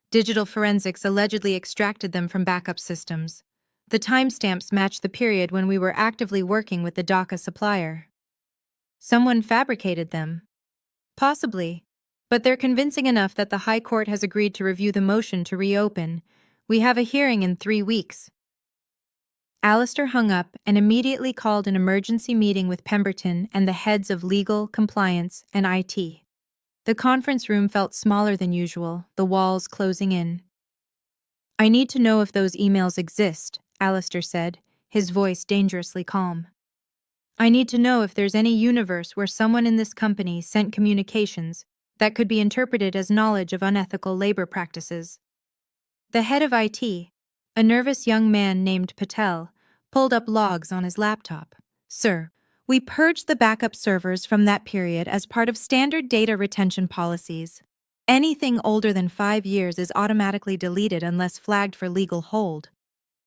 Digital forensics allegedly extracted them from backup systems. The timestamps match the period when we were actively working with the Dhaka supplier. Someone fabricated them. Possibly. But they're convincing enough that the High Court has agreed to review the motion to reopen. We have a hearing in 3 weeks. Alistair hung up and immediately called an emergency meeting with Pemberton and the heads of legal, compliance, and IT. The conference room felt smaller than usual, the walls closing in. I need to know if those emails exist, Alistair said, his voice dangerously calm. I need to know if there's any universe where someone in this company sent communications that could be interpreted as knowledge of unethical labor practices. The head of IT, a nervous young man named Patel, pulled up logs on his laptop. Sir, we purged the backup servers from that period as part of standard data retention policies. Anything older than 5 years is automatically deleted unless flagged for legal hold.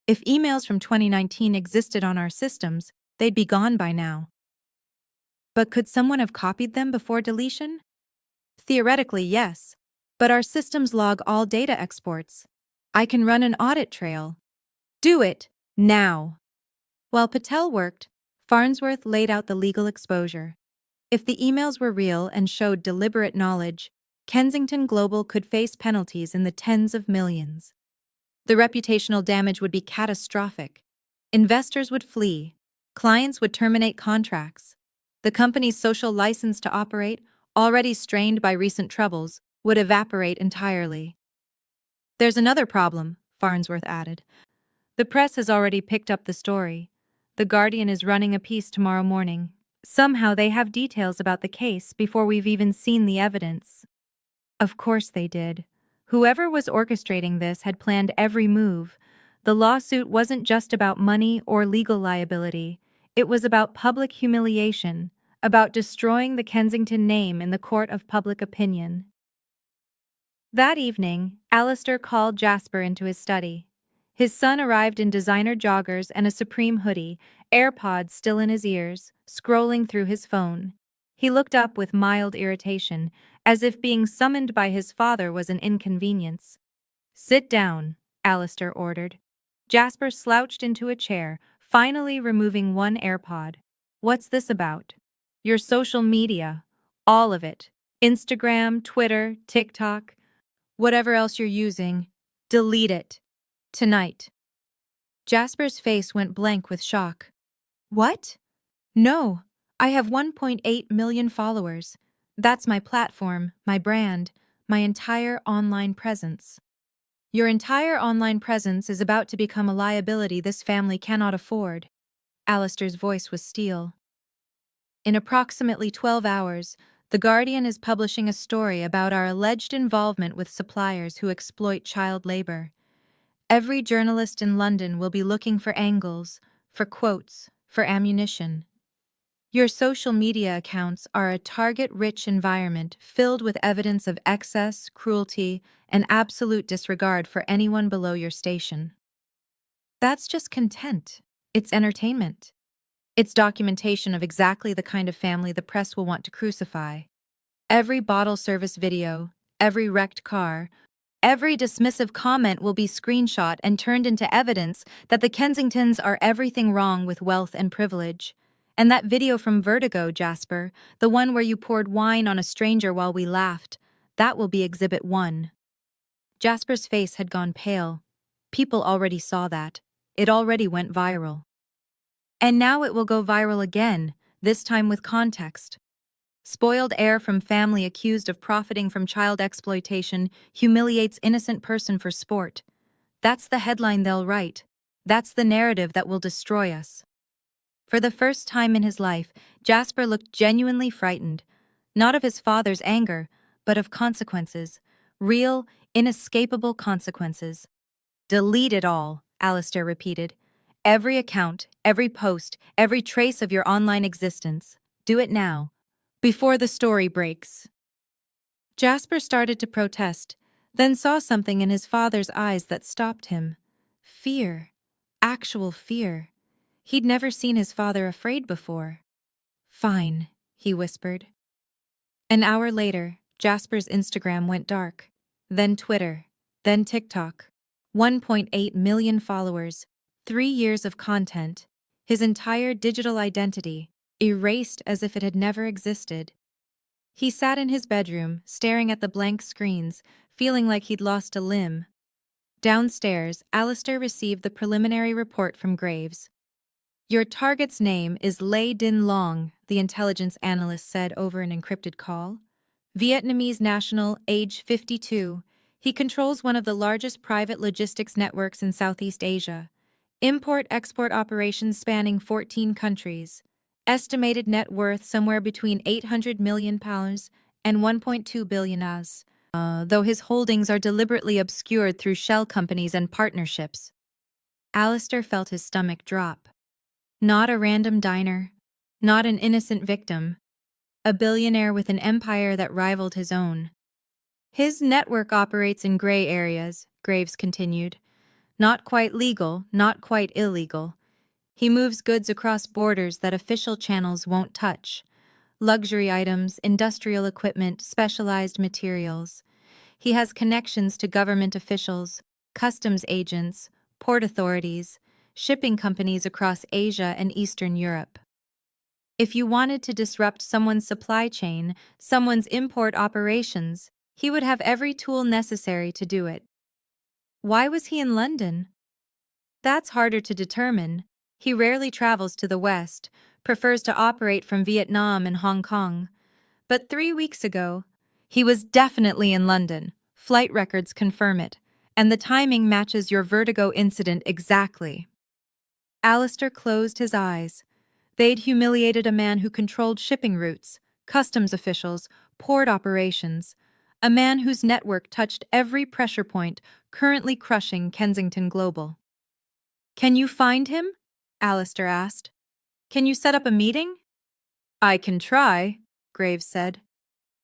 If emails from 2019 existed on our systems, they'd be gone by now. But could someone have copied them before deletion? Theoretically, yes, but our systems log all data exports. I can run an audit trail. Do it, now. While Patel worked, Farnsworth laid out the legal exposure. If the emails were real and showed deliberate knowledge, Kensington Global could face penalties in the tens of millions. The reputational damage would be catastrophic. Investors would flee. Clients would terminate contracts. The company's social license to operate, already strained by recent troubles, would evaporate entirely. There's another problem, Farnsworth added. The press has already picked up the story. The Guardian is running a piece tomorrow morning. Somehow they have details about the case before we've even seen the evidence. Of course they did. Whoever was orchestrating this had planned every move. The lawsuit wasn't just about money or legal liability. It was about public humiliation, about destroying the Kensington name in the court of public opinion. That evening, Alistair called Jasper into his study. His son arrived in designer joggers and a Supreme hoodie, AirPods still in his ears, scrolling through his phone. He looked up with mild irritation, as if being summoned by his father was an inconvenience. "Sit down," Alistair ordered. Jasper slouched into a chair, finally removing one AirPod. "What's this about?" "Your social media. All of it. Instagram, Twitter, TikTok. Whatever else you're using, delete it. Tonight." Jasper's face went blank with shock. "What? No, I have 1.8 million followers. That's my platform, my brand, my entire online presence." "Your entire online presence is about to become a liability this family cannot afford." Alistair's voice was steel. "In approximately 12 hours, The Guardian is publishing a story about our alleged involvement with suppliers who exploit child labor. Every journalist in London will be looking for angles, for quotes, for ammunition. Your social media accounts are a target-rich environment filled with evidence of excess, cruelty, and absolute disregard for anyone below your station. That's just content. It's entertainment. It's documentation of exactly the kind of family the press will want to crucify. Every bottle service video, every wrecked car, every dismissive comment will be screenshot and turned into evidence that the Kensingtons are everything wrong with wealth and privilege. And that video from Vertigo, Jasper, the one where you poured wine on a stranger while we laughed, that will be Exhibit 1. Jasper's face had gone pale. People already saw that. It already went viral. And now it will go viral again, this time with context. Spoiled heir from family accused of profiting from child exploitation humiliates innocent person for sport. That's the headline they'll write. That's the narrative that will destroy us. For the first time in his life, Jasper looked genuinely frightened, not of his father's anger, but of consequences, real, inescapable consequences. "Delete it all," Alistair repeated. "Every account, every post, every trace of your online existence. Do it now, before the story breaks." Jasper started to protest, then saw something in his father's eyes that stopped him. Fear. Actual fear. He'd never seen his father afraid before. "Fine," he whispered. An hour later, Jasper's Instagram went dark. Then Twitter. Then TikTok. 1.8 million followers. 3 years of content. His entire digital identity, erased as if it had never existed. He sat in his bedroom, staring at the blank screens, feeling like he'd lost a limb. Downstairs, Alistair received the preliminary report from Graves. "Your target's name is Lê Din Long," the intelligence analyst said over an encrypted call. "Vietnamese national, age 52. He controls one of the largest private logistics networks in Southeast Asia. Import-export operations spanning 14 countries. Estimated net worth somewhere between £800 million and 1.2 billion AS, though his holdings are deliberately obscured through shell companies and partnerships." Alistair felt his stomach drop. Not a random diner, not an innocent victim, a billionaire with an empire that rivaled his own. "His network operates in gray areas," Graves continued. "Not quite legal, not quite illegal. He moves goods across borders that official channels won't touch. Luxury items, industrial equipment, specialized materials. He has connections to government officials, customs agents, port authorities, shipping companies across Asia and Eastern Europe. If you wanted to disrupt someone's supply chain, someone's import operations, he would have every tool necessary to do it." Why was he in London? That's harder to determine. He rarely travels to the West, prefers to operate from Vietnam and Hong Kong. But 3 weeks ago, he was definitely in London. Flight records confirm it. And the timing matches your Vertigo incident exactly. Alistair closed his eyes. They'd humiliated a man who controlled shipping routes, customs officials, port operations, a man whose network touched every pressure point currently crushing Kensington Global. "Can you find him?" Alistair asked. "Can you set up a meeting?" "I can try," Graves said.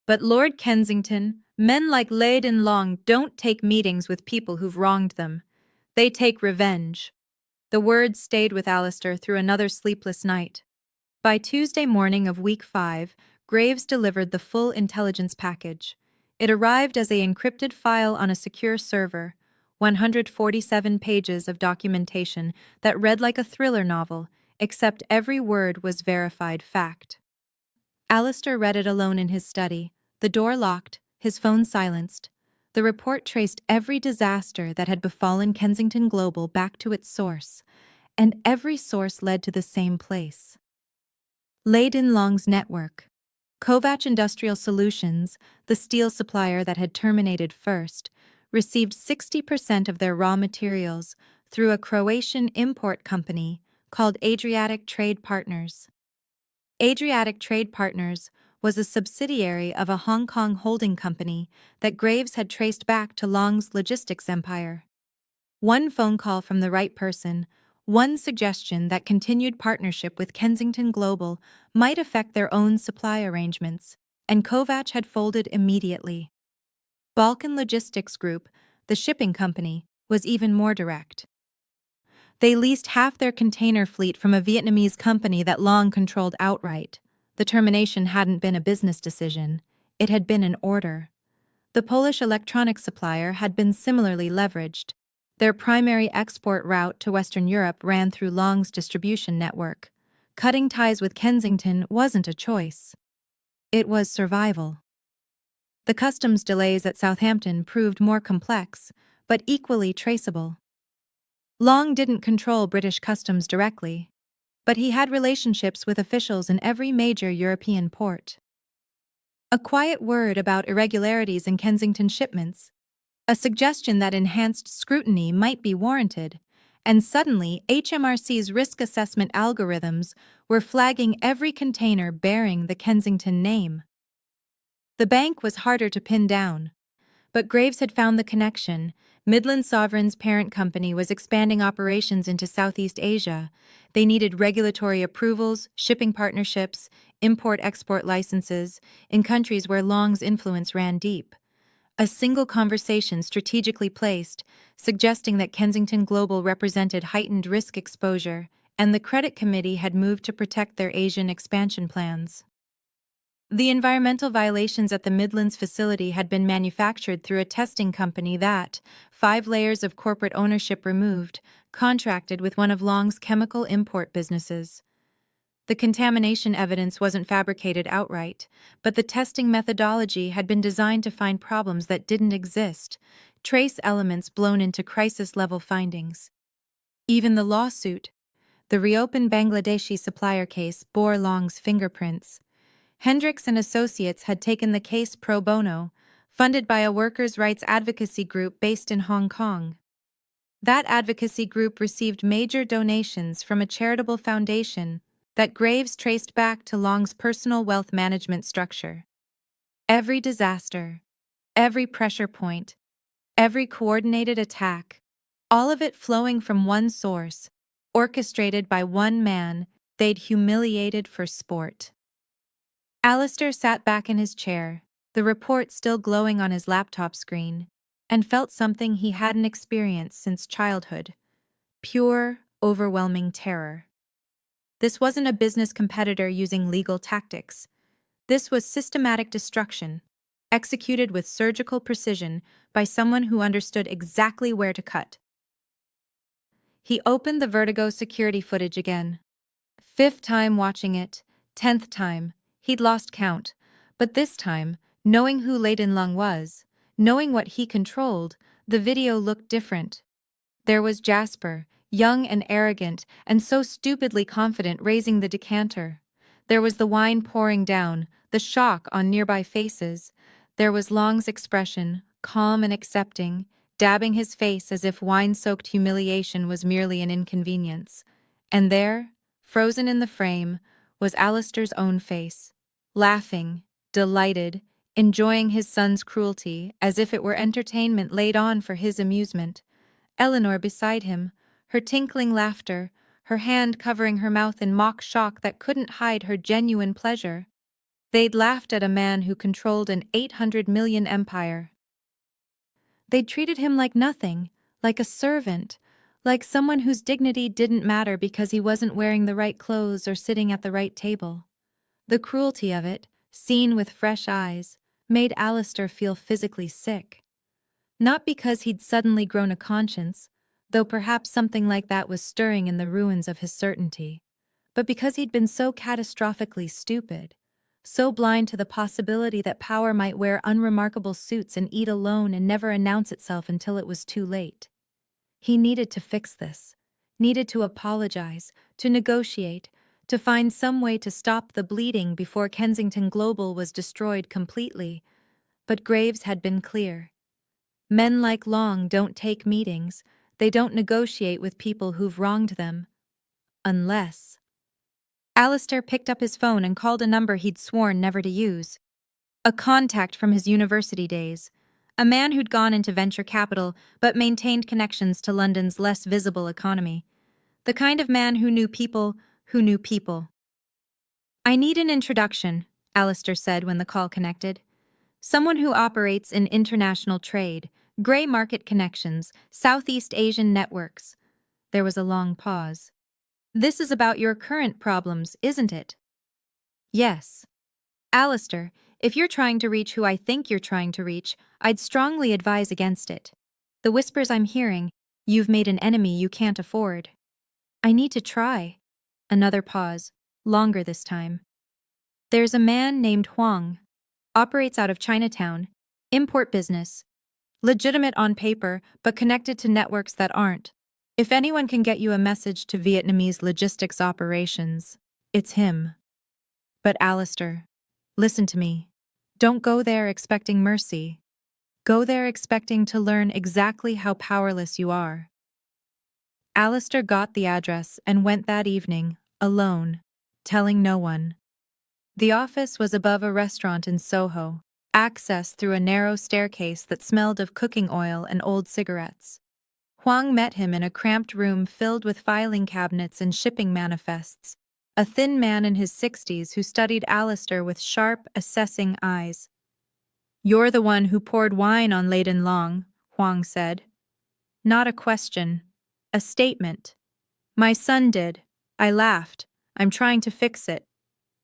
"But Lord Kensington, men like Leyden Long don't take meetings with people who've wronged them. They take revenge." The words stayed with Alistair through another sleepless night. By Tuesday morning of week 5, Graves delivered the full intelligence package. It arrived as an encrypted file on a secure server, 147 pages of documentation that read like a thriller novel, except every word was verified fact. Alistair read it alone in his study, the door locked, his phone silenced. The report traced every disaster that had befallen Kensington Global back to its source, and every source led to the same place. Leyden Long's network. Kovac Industrial Solutions, the steel supplier that had terminated first, received 60% of their raw materials through a Croatian import company called Adriatic Trade Partners. Adriatic Trade Partners was a subsidiary of a Hong Kong holding company that Graves had traced back to Long's logistics empire. One phone call from the right person, one suggestion that continued partnership with Kensington Global might affect their own supply arrangements, and Kovac had folded immediately. Balkan Logistics Group, the shipping company, was even more direct. They leased half their container fleet from a Vietnamese company that Long controlled outright. The termination hadn't been a business decision, it had been an order. The Polish electronics supplier had been similarly leveraged. Their primary export route to Western Europe ran through Long's distribution network. Cutting ties with Kensington wasn't a choice. It was survival. The customs delays at Southampton proved more complex, but equally traceable. Long didn't control British customs directly, but he had relationships with officials in every major European port. A quiet word about irregularities in Kensington shipments, a suggestion that enhanced scrutiny might be warranted, and suddenly HMRC's risk assessment algorithms were flagging every container bearing the Kensington name. The bank was harder to pin down, but Graves had found the connection. Midland Sovereign's parent company was expanding operations into Southeast Asia. They needed regulatory approvals, shipping partnerships, import-export licenses in countries where Long's influence ran deep. A single conversation strategically placed, suggesting that Kensington Global represented heightened risk exposure, and the credit committee had moved to protect their Asian expansion plans. The environmental violations at the Midlands facility had been manufactured through a testing company that, 5 layers of corporate ownership removed, contracted with one of Long's chemical import businesses. The contamination evidence wasn't fabricated outright, but the testing methodology had been designed to find problems that didn't exist, trace elements blown into crisis-level findings. Even the lawsuit, the reopened Bangladeshi supplier case, bore Long's fingerprints. Hendricks and Associates had taken the case pro bono, funded by a workers' rights advocacy group based in Hong Kong. That advocacy group received major donations from a charitable foundation that Graves traced back to Long's personal wealth management structure. Every disaster, every pressure point, every coordinated attack, all of it flowing from one source, orchestrated by one man they'd humiliated for sport. Alistair sat back in his chair, the report still glowing on his laptop screen, and felt something he hadn't experienced since childhood: pure, overwhelming terror. This wasn't a business competitor using legal tactics. This was systematic destruction, executed with surgical precision by someone who understood exactly where to cut. He opened the Vertigo security footage again. 5th time watching it, 10th time, he'd lost count, but this time, knowing who Leyden Lung was, knowing what he controlled, the video looked different. There was Jasper, young and arrogant, and so stupidly confident, raising the decanter. There was the wine pouring down, the shock on nearby faces. There was Long's expression, calm and accepting, dabbing his face as if wine-soaked humiliation was merely an inconvenience. And there, frozen in the frame, was Alistair's own face, laughing, delighted, enjoying his son's cruelty as if it were entertainment laid on for his amusement. Eleanor beside him, her tinkling laughter, her hand covering her mouth in mock shock that couldn't hide her genuine pleasure. They'd laughed at a man who controlled an 800 million empire. They'd treated him like nothing, like a servant, like someone whose dignity didn't matter because he wasn't wearing the right clothes or sitting at the right table. The cruelty of it, seen with fresh eyes, made Alistair feel physically sick. Not because he'd suddenly grown a conscience, though perhaps something like that was stirring in the ruins of his certainty, but because he'd been so catastrophically stupid, so blind to the possibility that power might wear unremarkable suits and eat alone and never announce itself until it was too late. He needed to fix this, needed to apologize, to negotiate, to find some way to stop the bleeding before Kensington Global was destroyed completely. But Graves had been clear. Men like Long don't take meetings, they don't negotiate with people who've wronged them. Unless... Alistair picked up his phone and called a number he'd sworn never to use. A contact from his university days. A man who'd gone into venture capital but maintained connections to London's less visible economy. The kind of man who knew people who knew people. "I need an introduction," Alistair said when the call connected. "Someone who operates in international trade, grey market connections, Southeast Asian networks." There was a long pause. "This is about your current problems, isn't it?" "Yes." "Alistair, if you're trying to reach who I think you're trying to reach, I'd strongly advise against it. The whispers I'm hearing, you've made an enemy you can't afford." "I need to try." Another pause, longer this time. "There's a man named Huang. Operates out of Chinatown. Import business. Legitimate on paper, but connected to networks that aren't. If anyone can get you a message to Vietnamese logistics operations, it's him." "But Alistair, listen to me. Don't go there expecting mercy. Go there expecting to learn exactly how powerless you are." Alistair got the address and went that evening, alone, telling no one. The office was above a restaurant in Soho, access through a narrow staircase that smelled of cooking oil and old cigarettes. Huang met him in a cramped room filled with filing cabinets and shipping manifests, a thin man in his 60s who studied Alistair with sharp, assessing eyes. "You're the one who poured wine on Leyden Long," Huang said. "Not a question. A statement. My son did. I laughed. I'm trying to fix it."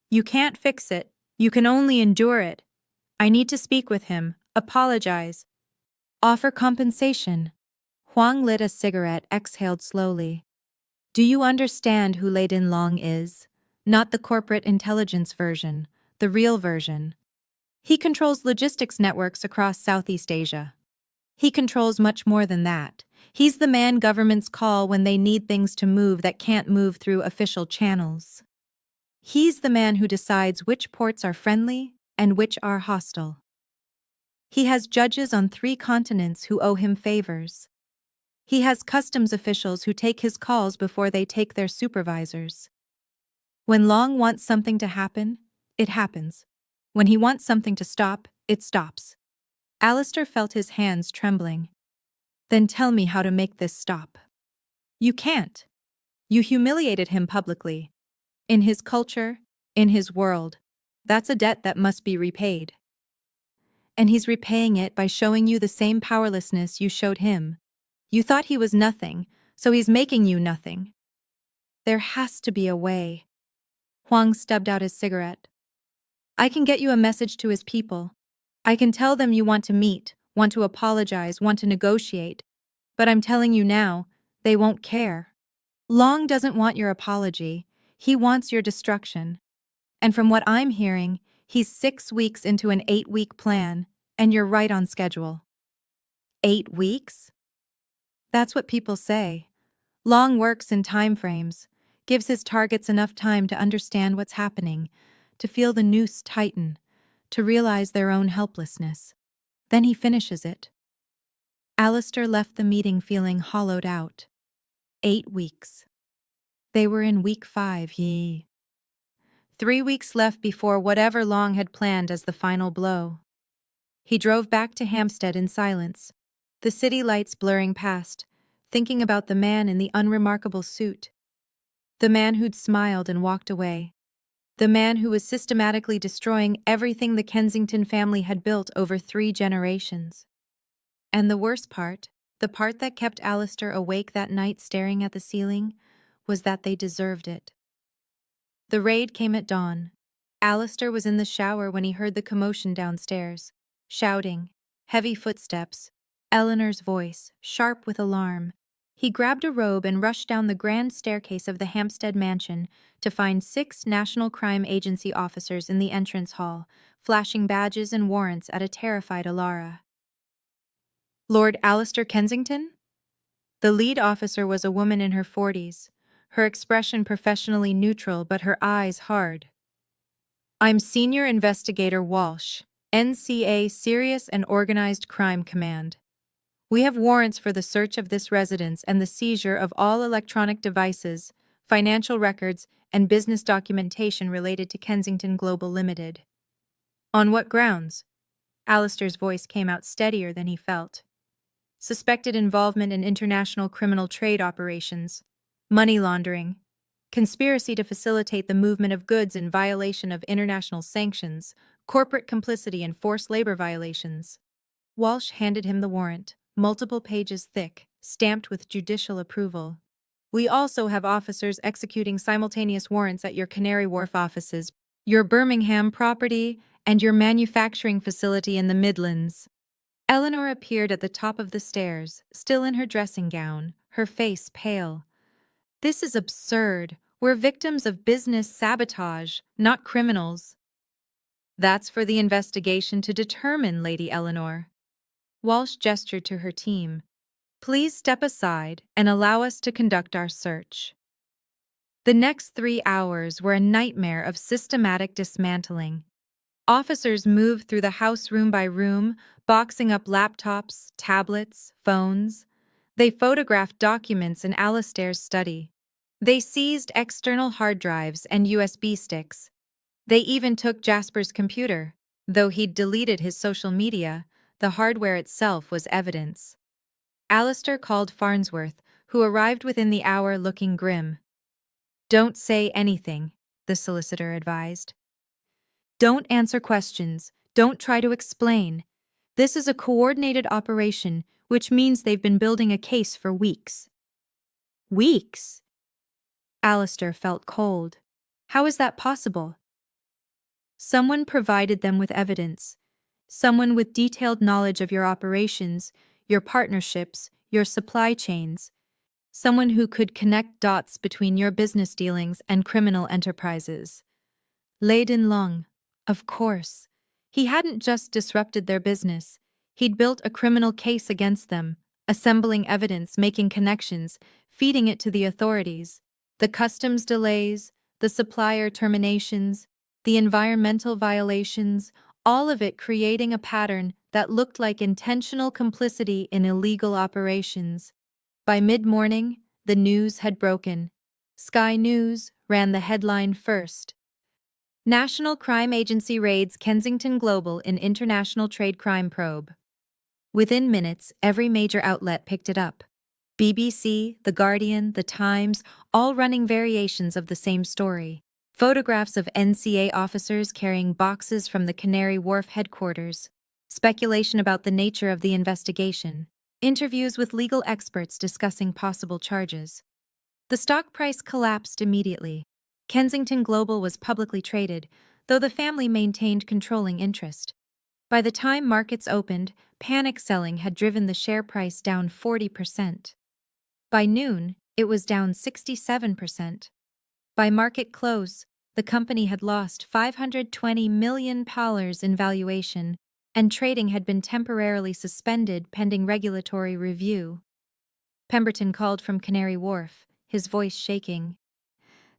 "You can't fix it. You can only endure it. I need to speak with him, apologize. Offer compensation." Huang lit a cigarette, exhaled slowly. "Do you understand who Leyden Long is? Not the corporate intelligence version, the real version. He controls logistics networks across Southeast Asia. He controls much more than that. He's the man governments call when they need things to move that can't move through official channels. He's the man who decides which ports are friendly and which are hostile. He has judges on 3 continents who owe him favors. He has customs officials who take his calls before they take their supervisors. When Long wants something to happen, it happens. When he wants something to stop, it stops." Alistair felt his hands trembling. "Then tell me how to make this stop." "You can't. You humiliated him publicly. In his culture, in his world. That's a debt that must be repaid. And he's repaying it by showing you the same powerlessness you showed him. You thought he was nothing, so he's making you nothing. There has to be a way." Huang stubbed out his cigarette. "I can get you a message to his people. I can tell them you want to meet, want to apologize, want to negotiate. But I'm telling you now, they won't care. Long doesn't want your apology. He wants your destruction. And from what I'm hearing, he's 6 weeks into an 8-week plan, and you're right on schedule." 8 weeks? That's what people say. Long works in time frames, gives his targets enough time to understand what's happening, to feel the noose tighten, to realize their own helplessness. Then he finishes it. Alistair left the meeting feeling hollowed out. 8 weeks. They were in week 5, 3 weeks left before whatever Long had planned as the final blow. He drove back to Hampstead in silence, the city lights blurring past, thinking about the man in the unremarkable suit. The man who'd smiled and walked away. The man who was systematically destroying everything the Kensington family had built over 3 generations. And the worst part, the part that kept Alistair awake that night staring at the ceiling, was that they deserved it. The raid came at dawn. Alistair was in the shower when he heard the commotion downstairs. Shouting, heavy footsteps, Eleanor's voice, sharp with alarm. He grabbed a robe and rushed down the grand staircase of the Hampstead mansion to find 6 National Crime Agency officers in the entrance hall, flashing badges and warrants at a terrified Alara. Lord Alistair Kensington? The lead officer was a woman in her 40s, her expression professionally neutral but her eyes hard. I'm Senior Investigator Walsh, NCA Serious and Organized Crime Command. We have warrants for the search of this residence and the seizure of all electronic devices, financial records, and business documentation related to Kensington Global Limited. On what grounds? Alistair's voice came out steadier than he felt. Suspected involvement in international criminal trade operations, money laundering, conspiracy to facilitate the movement of goods in violation of international sanctions, corporate complicity and forced labor violations. Walsh handed him the warrant, multiple pages thick, stamped with judicial approval. We also have officers executing simultaneous warrants at your Canary Wharf offices, your Birmingham property, and your manufacturing facility in the Midlands. Eleanor appeared at the top of the stairs, still in her dressing gown, her face pale. This is absurd. We're victims of business sabotage, not criminals. That's for the investigation to determine, Lady Eleanor. Walsh gestured to her team. Please step aside and allow us to conduct our search. The next 3 hours were a nightmare of systematic dismantling. Officers moved through the house room by room, boxing up laptops, tablets, phones. They photographed documents in Alistair's study. They seized external hard drives and USB sticks. They even took Jasper's computer. Though he'd deleted his social media, the hardware itself was evidence. Alistair called Farnsworth, who arrived within the hour looking grim. Don't say anything, the solicitor advised. Don't answer questions. Don't try to explain. This is a coordinated operation, which means they've been building a case for weeks. Weeks? Alistair felt cold. How is that possible? Someone provided them with evidence. Someone with detailed knowledge of your operations, your partnerships, your supply chains. Someone who could connect dots between your business dealings and criminal enterprises. Leyden Long. Of course. He hadn't just disrupted their business. He'd built a criminal case against them, assembling evidence, making connections, feeding it to the authorities. The customs delays, the supplier terminations, the environmental violations, all of it creating a pattern that looked like intentional complicity in illegal operations. By mid-morning, the news had broken. Sky News ran the headline first. National Crime Agency raids Kensington Global in international trade crime probe. Within minutes, every major outlet picked it up. BBC, The Guardian, The Times, all running variations of the same story. Photographs of NCA officers carrying boxes from the Canary Wharf headquarters. Speculation about the nature of the investigation. Interviews with legal experts discussing possible charges. The stock price collapsed immediately. Kensington Global was publicly traded, though the family maintained controlling interest. By the time markets opened, panic selling had driven the share price down 40%. By noon, it was down 67%. By market close, the company had lost £520 million in valuation, and trading had been temporarily suspended pending regulatory review. Pemberton called from Canary Wharf, his voice shaking.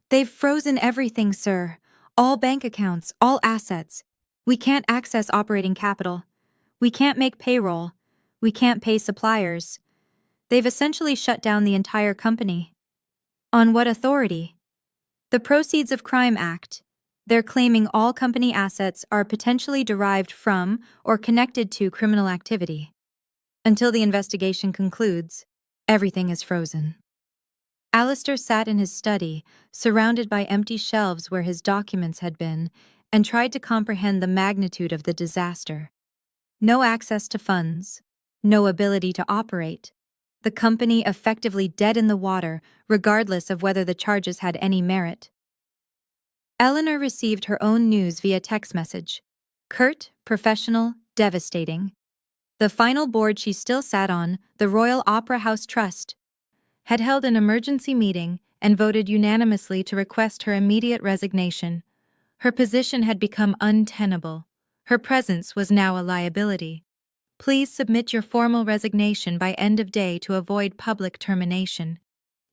They've frozen everything, sir. All bank accounts, all assets. We can't access operating capital. We can't make payroll. We can't pay suppliers. They've essentially shut down the entire company. On what authority? The Proceeds of Crime Act. They're claiming all company assets are potentially derived from or connected to criminal activity. Until the investigation concludes, everything is frozen. Alistair sat in his study, surrounded by empty shelves where his documents had been, and tried to comprehend the magnitude of the disaster. No access to funds, no ability to operate. The company effectively dead in the water, regardless of whether the charges had any merit. Eleanor received her own news via text message. Curt, professional, devastating. The final board she still sat on, the Royal Opera House Trust, had held an emergency meeting and voted unanimously to request her immediate resignation. Her position had become untenable. Her presence was now a liability. Please submit your formal resignation by end of day to avoid public termination.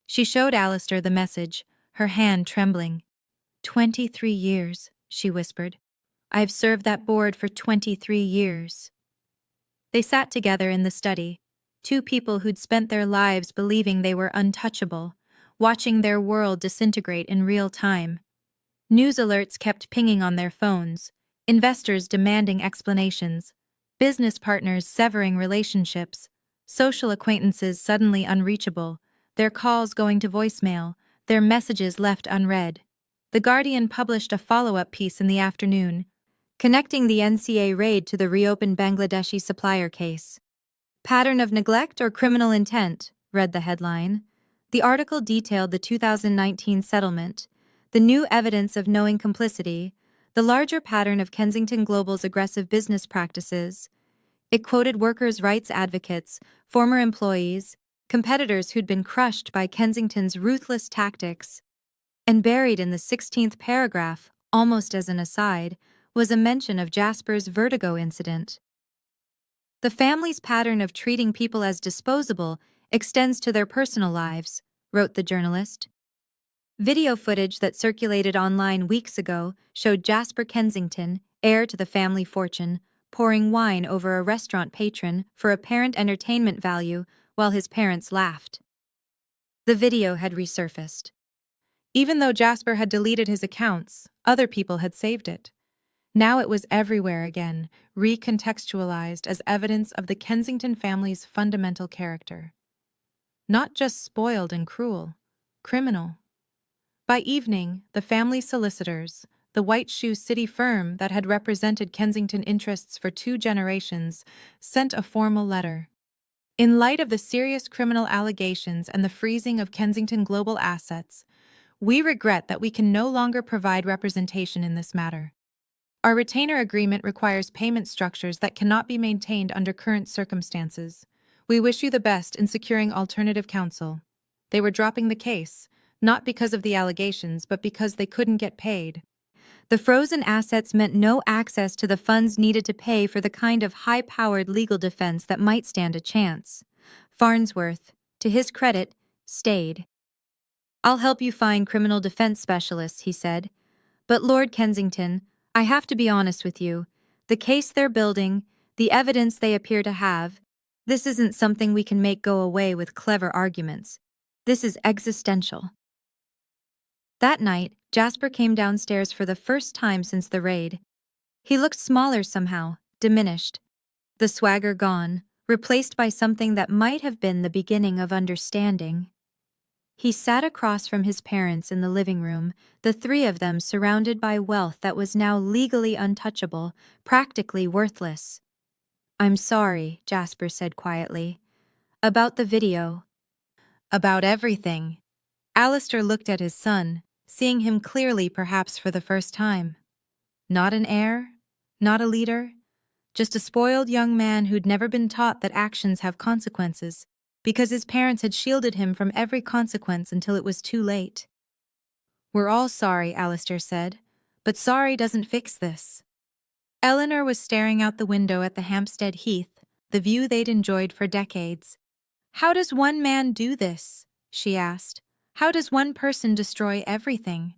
She showed Alistair the message, her hand trembling. 23 years, she whispered. I've served that board for 23 years. They sat together in the study, two people who'd spent their lives believing they were untouchable, watching their world disintegrate in real time. News alerts kept pinging on their phones, investors demanding explanations, business partners severing relationships, social acquaintances suddenly unreachable, their calls going to voicemail, their messages left unread. The Guardian published a follow-up piece in the afternoon, connecting the NCA raid to the reopened Bangladeshi supplier case. Pattern of neglect or criminal intent, read the headline. The article detailed the 2019 settlement, the new evidence of knowing complicity, the larger pattern of Kensington Global's aggressive business practices. It quoted workers' rights advocates, former employees, competitors who'd been crushed by Kensington's ruthless tactics. And buried in the 16th paragraph, almost as an aside, was a mention of Jasper's vertigo incident. The family's pattern of treating people as disposable extends to their personal lives, wrote the journalist. Video footage that circulated online weeks ago showed Jasper Kensington, heir to the family fortune, pouring wine over a restaurant patron for apparent entertainment value while his parents laughed. The video had resurfaced. Even though Jasper had deleted his accounts, other people had saved it. Now it was everywhere again, recontextualized as evidence of the Kensington family's fundamental character. Not just spoiled and cruel, criminal. By evening, the family solicitors, the White Shoe City firm that had represented Kensington interests for 2 generations, sent a formal letter. In light of the serious criminal allegations and the freezing of Kensington Global assets, we regret that we can no longer provide representation in this matter. Our retainer agreement requires payment structures that cannot be maintained under current circumstances. We wish you the best in securing alternative counsel. They were dropping the case, not because of the allegations, but because they couldn't get paid. The frozen assets meant no access to the funds needed to pay for the kind of high-powered legal defense that might stand a chance. Farnsworth, to his credit, stayed. I'll help you find criminal defense specialists, he said. But Lord Kensington, I have to be honest with you. The case they're building, the evidence they appear to have, this isn't something we can make go away with clever arguments. This is existential. That night, Jasper came downstairs for the first time since the raid. He looked smaller somehow, diminished. The swagger gone, replaced by something that might have been the beginning of understanding. He sat across from his parents in the living room, the 3 of them surrounded by wealth that was now legally untouchable, practically worthless. I'm sorry, Jasper said quietly. About the video. About everything. Alistair looked at his son, seeing him clearly perhaps for the first time. Not an heir, not a leader, just a spoiled young man who'd never been taught that actions have consequences, because his parents had shielded him from every consequence until it was too late. We're all sorry, Alistair said, but sorry doesn't fix this. Eleanor was staring out the window at the Hampstead Heath, the view they'd enjoyed for decades. How does one man do this? She asked. How does one person destroy everything?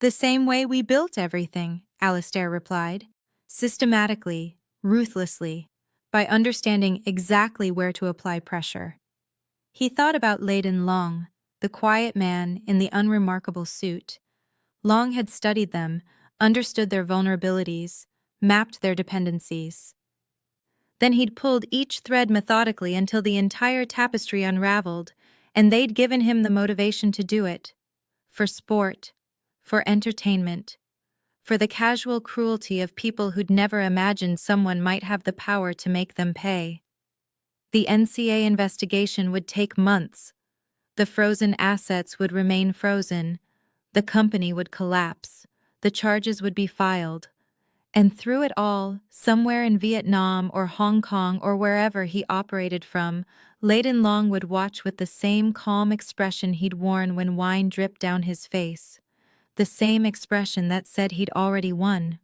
The same way we built everything, Alistair replied. Systematically, ruthlessly, by understanding exactly where to apply pressure. He thought about Leyden Long, the quiet man in the unremarkable suit. Long had studied them, understood their vulnerabilities, mapped their dependencies. Then he'd pulled each thread methodically until the entire tapestry unraveled, and they'd given him the motivation to do it. For sport, for entertainment, for the casual cruelty of people who'd never imagined someone might have the power to make them pay. The NCA investigation would take months. The frozen assets would remain frozen. The company would collapse. The charges would be filed. And through it all, somewhere in Vietnam or Hong Kong or wherever he operated from, Leyden Long would watch with the same calm expression he'd worn when wine dripped down his face. The same expression that said he'd already won.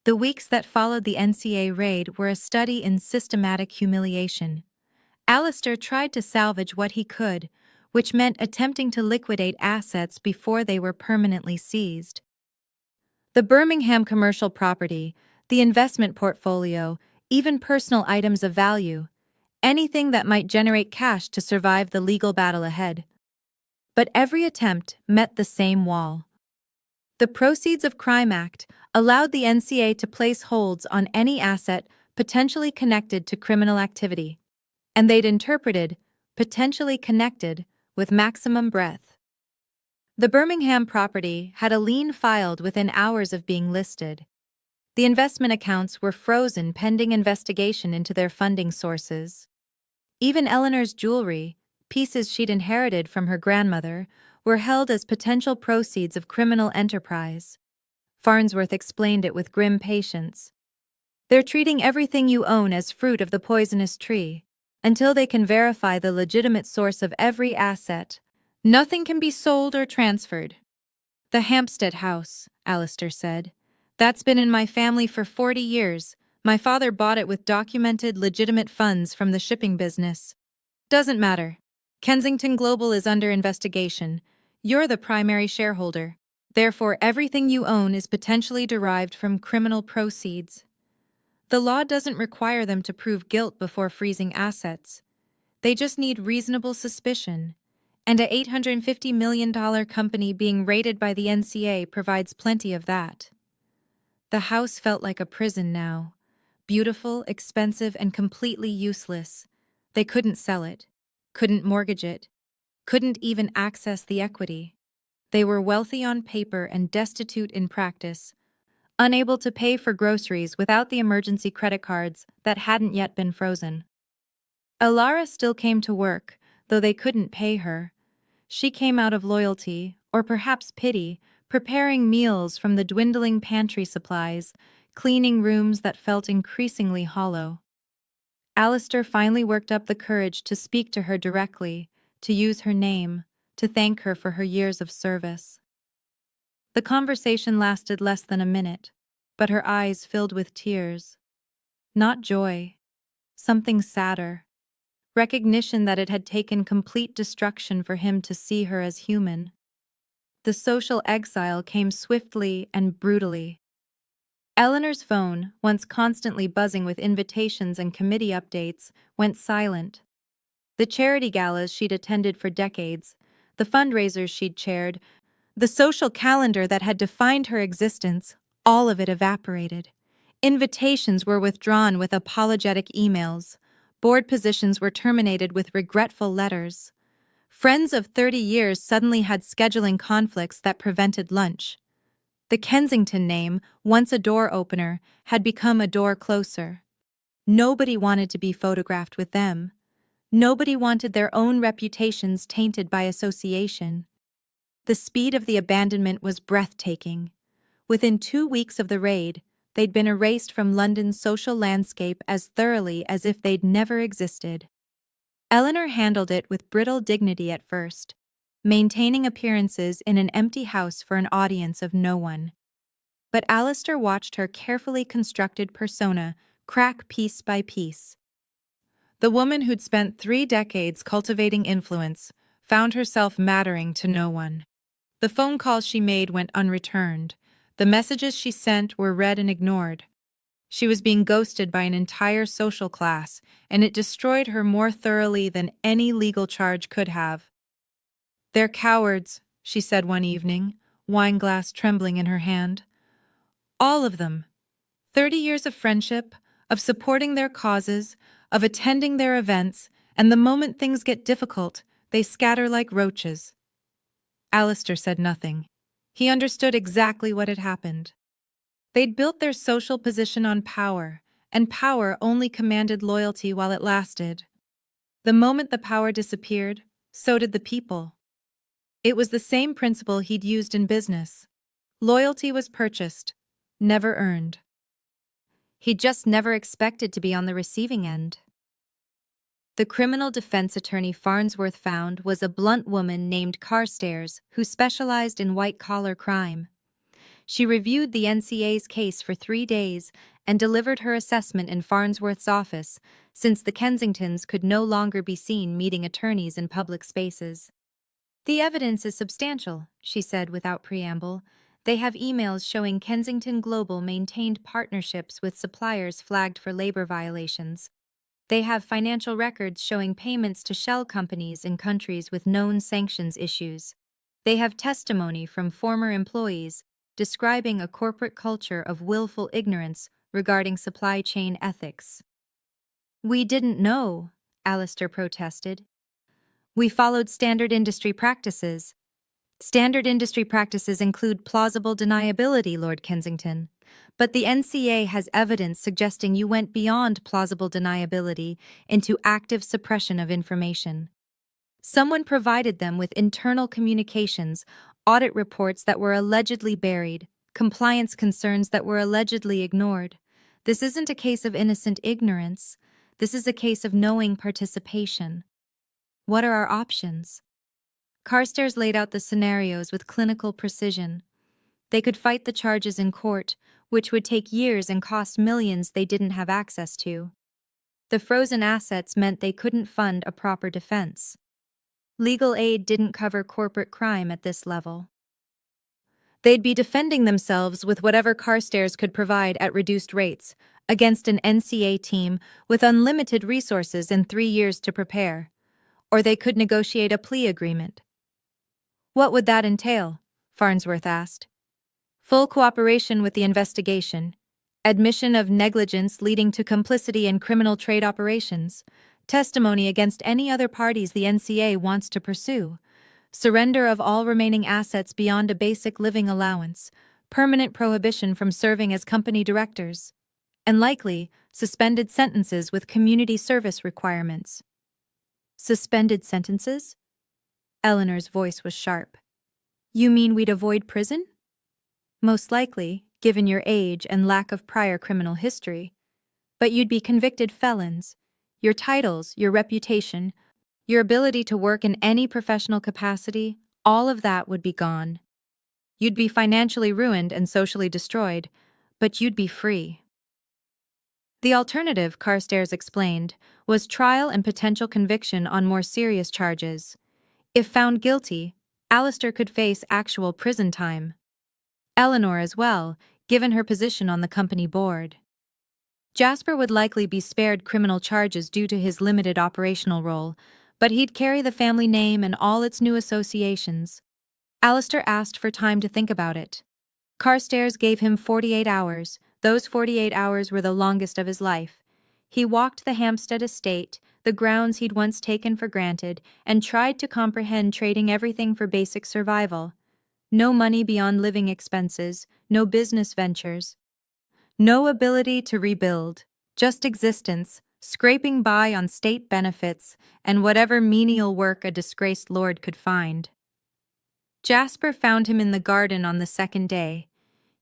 The weeks that followed the NCA raid were a study in systematic humiliation. Alistair tried to salvage what he could, which meant attempting to liquidate assets before they were permanently seized. The Birmingham commercial property, the investment portfolio, even personal items of value, anything that might generate cash to survive the legal battle ahead. But every attempt met the same wall. The Proceeds of Crime Act allowed the NCA to place holds on any asset potentially connected to criminal activity, and they'd interpreted potentially connected with maximum breadth. The Birmingham property had a lien filed within hours of being listed. The investment accounts were frozen pending investigation into their funding sources. Even Eleanor's jewelry, pieces she'd inherited from her grandmother, were held as potential proceeds of criminal enterprise. Farnsworth explained it with grim patience. They're treating everything you own as fruit of the poisonous tree. Until they can verify the legitimate source of every asset, nothing can be sold or transferred. The Hampstead house, Alistair said. That's been in my family for 40 years. My father bought it with documented, legitimate funds from the shipping business. Doesn't matter. Kensington Global is under investigation. You're the primary shareholder. Therefore, everything you own is potentially derived from criminal proceeds. The law doesn't require them to prove guilt before freezing assets. They just need reasonable suspicion. And a $850 million company being raided by the NCA provides plenty of that. The house felt like a prison now. Beautiful, expensive, and completely useless. They couldn't sell it, couldn't mortgage it, couldn't even access the equity. They were wealthy on paper and destitute in practice, unable to pay for groceries without the emergency credit cards that hadn't yet been frozen. Alara still came to work, though they couldn't pay her. She came out of loyalty, or perhaps pity, preparing meals from the dwindling pantry supplies, cleaning rooms that felt increasingly hollow. Alistair finally worked up the courage to speak to her directly, to use her name, to thank her for her years of service. The conversation lasted less than a minute, but her eyes filled with tears. Not joy. Something sadder. Recognition that it had taken complete destruction for him to see her as human. The social exile came swiftly and brutally. Eleanor's phone, once constantly buzzing with invitations and committee updates, went silent. The charity galas she'd attended for decades, the fundraisers she'd chaired, the social calendar that had defined her existence, all of it evaporated. Invitations were withdrawn with apologetic emails. Board positions were terminated with regretful letters. Friends of 30 years suddenly had scheduling conflicts that prevented lunch. The Kensington name, once a door opener, had become a door closer. Nobody wanted to be photographed with them. Nobody wanted their own reputations tainted by association. The speed of the abandonment was breathtaking. Within 2 weeks of the raid, they'd been erased from London's social landscape as thoroughly as if they'd never existed. Eleanor handled it with brittle dignity at first, maintaining appearances in an empty house for an audience of no one. But Alistair watched her carefully constructed persona crack piece by piece. The woman who'd spent 3 decades cultivating influence found herself mattering to no one. The phone calls she made went unreturned. The messages she sent were read and ignored. She was being ghosted by an entire social class, and it destroyed her more thoroughly than any legal charge could have. "They're cowards," she said one evening, wine glass trembling in her hand. "All of them. 30 years of friendship, of supporting their causes, of attending their events, and the moment things get difficult, they scatter like roaches." Alistair said nothing. He understood exactly what had happened. They'd built their social position on power, and power only commanded loyalty while it lasted. The moment the power disappeared, so did the people. It was the same principle he'd used in business. Loyalty was purchased, never earned. He just never expected to be on the receiving end. The criminal defense attorney Farnsworth found was a blunt woman named Carstairs who specialized in white-collar crime. She reviewed the NCA's case for 3 days and delivered her assessment in Farnsworth's office, since the Kensingtons could no longer be seen meeting attorneys in public spaces. "The evidence is substantial," she said without preamble. "They have emails showing Kensington Global maintained partnerships with suppliers flagged for labor violations. They have financial records showing payments to shell companies in countries with known sanctions issues. They have testimony from former employees describing a corporate culture of willful ignorance regarding supply chain ethics." "We didn't know," Alistair protested. "We followed standard industry practices." "Standard industry practices include plausible deniability, Lord Kensington. But the NCA has evidence suggesting you went beyond plausible deniability into active suppression of information. Someone provided them with internal communications, audit reports that were allegedly buried, compliance concerns that were allegedly ignored. This isn't a case of innocent ignorance. This is a case of knowing participation. What are our options?" Carstairs laid out the scenarios with clinical precision. They could fight the charges in court, which would take years and cost millions they didn't have access to. The frozen assets meant they couldn't fund a proper defense. Legal aid didn't cover corporate crime at this level. They'd be defending themselves with whatever Carstairs could provide at reduced rates, against an NCA team with unlimited resources and 3 years to prepare. Or they could negotiate a plea agreement. "What would that entail?" Farnsworth asked. "Full cooperation with the investigation, admission of negligence leading to complicity in criminal trade operations, testimony against any other parties the NCA wants to pursue, surrender of all remaining assets beyond a basic living allowance, permanent prohibition from serving as company directors, and likely suspended sentences with community service requirements." "Suspended sentences?" Eleanor's voice was sharp. "You mean we'd avoid prison?" "Most likely, given your age and lack of prior criminal history. But you'd be convicted felons. Your titles, your reputation, your ability to work in any professional capacity, all of that would be gone. You'd be financially ruined and socially destroyed, but you'd be free." The alternative, Carstairs explained, was trial and potential conviction on more serious charges. If found guilty, Alistair could face actual prison time. Eleanor as well, given her position on the company board. Jasper would likely be spared criminal charges due to his limited operational role, but he'd carry the family name and all its new associations. Alistair asked for time to think about it. Carstairs gave him 48 hours. Those 48 hours were the longest of his life. He walked the Hampstead estate, the grounds he'd once taken for granted, and tried to comprehend trading everything for basic survival. No money beyond living expenses, no business ventures. No ability to rebuild, just existence, scraping by on state benefits and whatever menial work a disgraced lord could find. Jasper found him in the garden on the second day.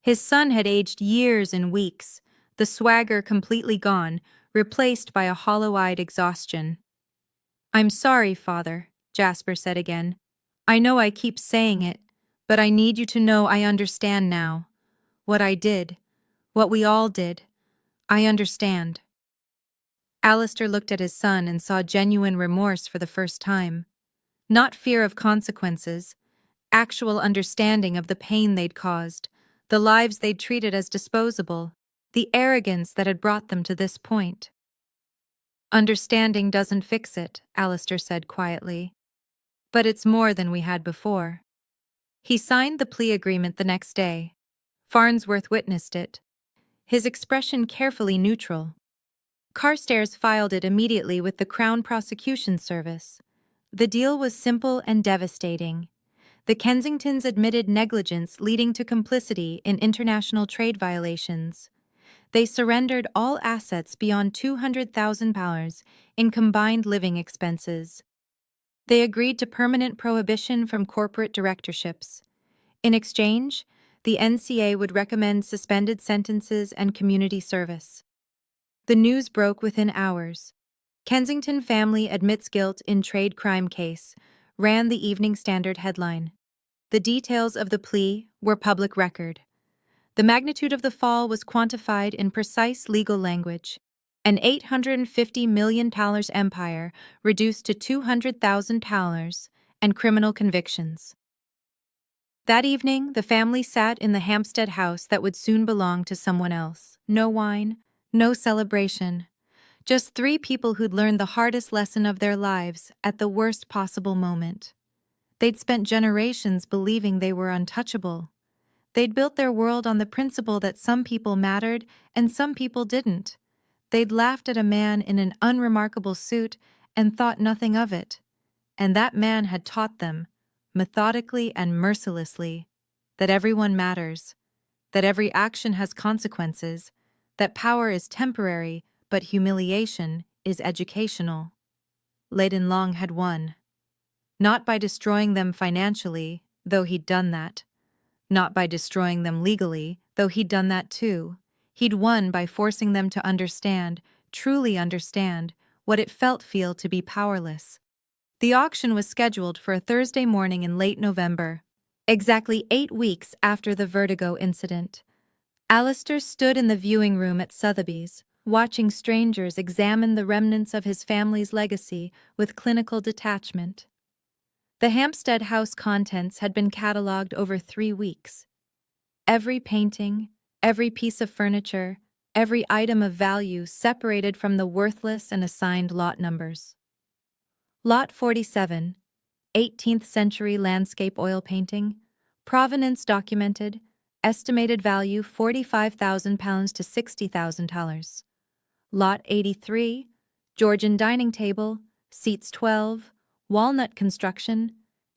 His son had aged years in weeks, the swagger completely gone, replaced by a hollow-eyed exhaustion. "I'm sorry, Father," Jasper said again. "I know I keep saying it, but I need you to know I understand now. What I did, what we all did, I understand." Alistair looked at his son and saw genuine remorse for the first time. Not fear of consequences, actual understanding of the pain they'd caused, the lives they'd treated as disposable. the arrogance that had brought them to this point. "Understanding doesn't fix it," Alistair said quietly. "But it's more than we had before." He signed the plea agreement the next day. Farnsworth witnessed it, his expression carefully neutral. Carstairs filed it immediately with the Crown Prosecution Service. The deal was simple and devastating. The Kensingtons admitted negligence leading to complicity in international trade violations. They surrendered all assets beyond £200,000 in combined living expenses. They agreed to permanent prohibition from corporate directorships. In exchange, the NCA would recommend suspended sentences and community service. The news broke within hours. "Kensington family admits guilt in trade crime case," ran the Evening Standard headline. The details of the plea were public record. The magnitude of the fall was quantified in precise legal language. An £850 million empire reduced to £200,000 and criminal convictions. That evening, the family sat in the Hampstead house that would soon belong to someone else. No wine, no celebration. Just three people who'd learned the hardest lesson of their lives at the worst possible moment. They'd spent generations believing they were untouchable. They'd built their world on the principle that some people mattered and some people didn't. They'd laughed at a man in an unremarkable suit and thought nothing of it. And that man had taught them, methodically and mercilessly, that everyone matters, that every action has consequences, that power is temporary, but humiliation is educational. Leyden Long had won. Not by destroying them financially, though he'd done that. Not by destroying them legally, though he'd done that too. He'd won by forcing them to understand, truly understand, what it feel to be powerless. The auction was scheduled for a Thursday morning in late November, exactly 8 weeks after the Vertigo incident. Alistair stood in the viewing room at Sotheby's, watching strangers examine the remnants of his family's legacy with clinical detachment. The Hampstead House contents had been catalogued over 3 weeks. Every painting, every piece of furniture, every item of value separated from the worthless and assigned lot numbers. Lot 47, 18th century landscape oil painting, provenance documented, estimated value £45,000 to $60,000. Lot 83, Georgian dining table, seats 12, walnut construction,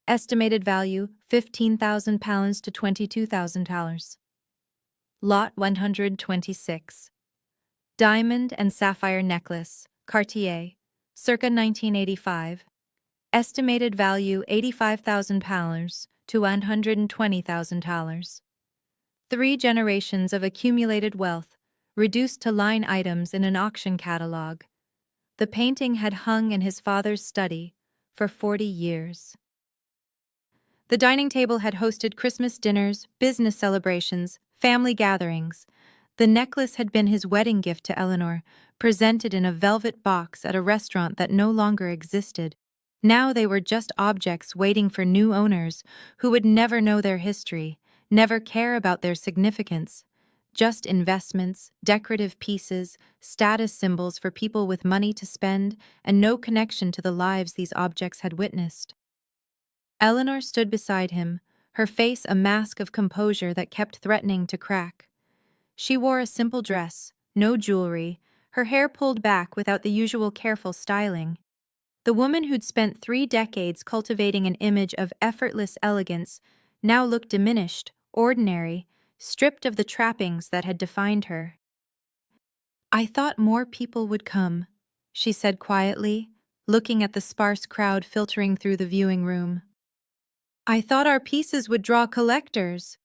estimated value £15,000 to $22,000. Lot 126, diamond and sapphire necklace, Cartier, circa 1985, estimated value £85,000 to $120,000. 3 generations of accumulated wealth, reduced to line items in an auction catalog. The painting had hung in his father's study for 40 years. The dining table had hosted Christmas dinners, business celebrations, family gatherings. The necklace had been his wedding gift to Eleanor, presented in a velvet box at a restaurant that no longer existed. Now they were just objects waiting for new owners who would never know their history, never care about their significance. Just investments, decorative pieces, status symbols for people with money to spend, and no connection to the lives these objects had witnessed. Eleanor stood beside him, her face a mask of composure that kept threatening to crack. She wore a simple dress, no jewelry, her hair pulled back without the usual careful styling. The woman who'd spent 3 decades cultivating an image of effortless elegance now looked diminished, ordinary, stripped of the trappings that had defined her. "I thought more people would come," she said quietly, looking at the sparse crowd filtering through the viewing room. "I thought our pieces would draw collectors."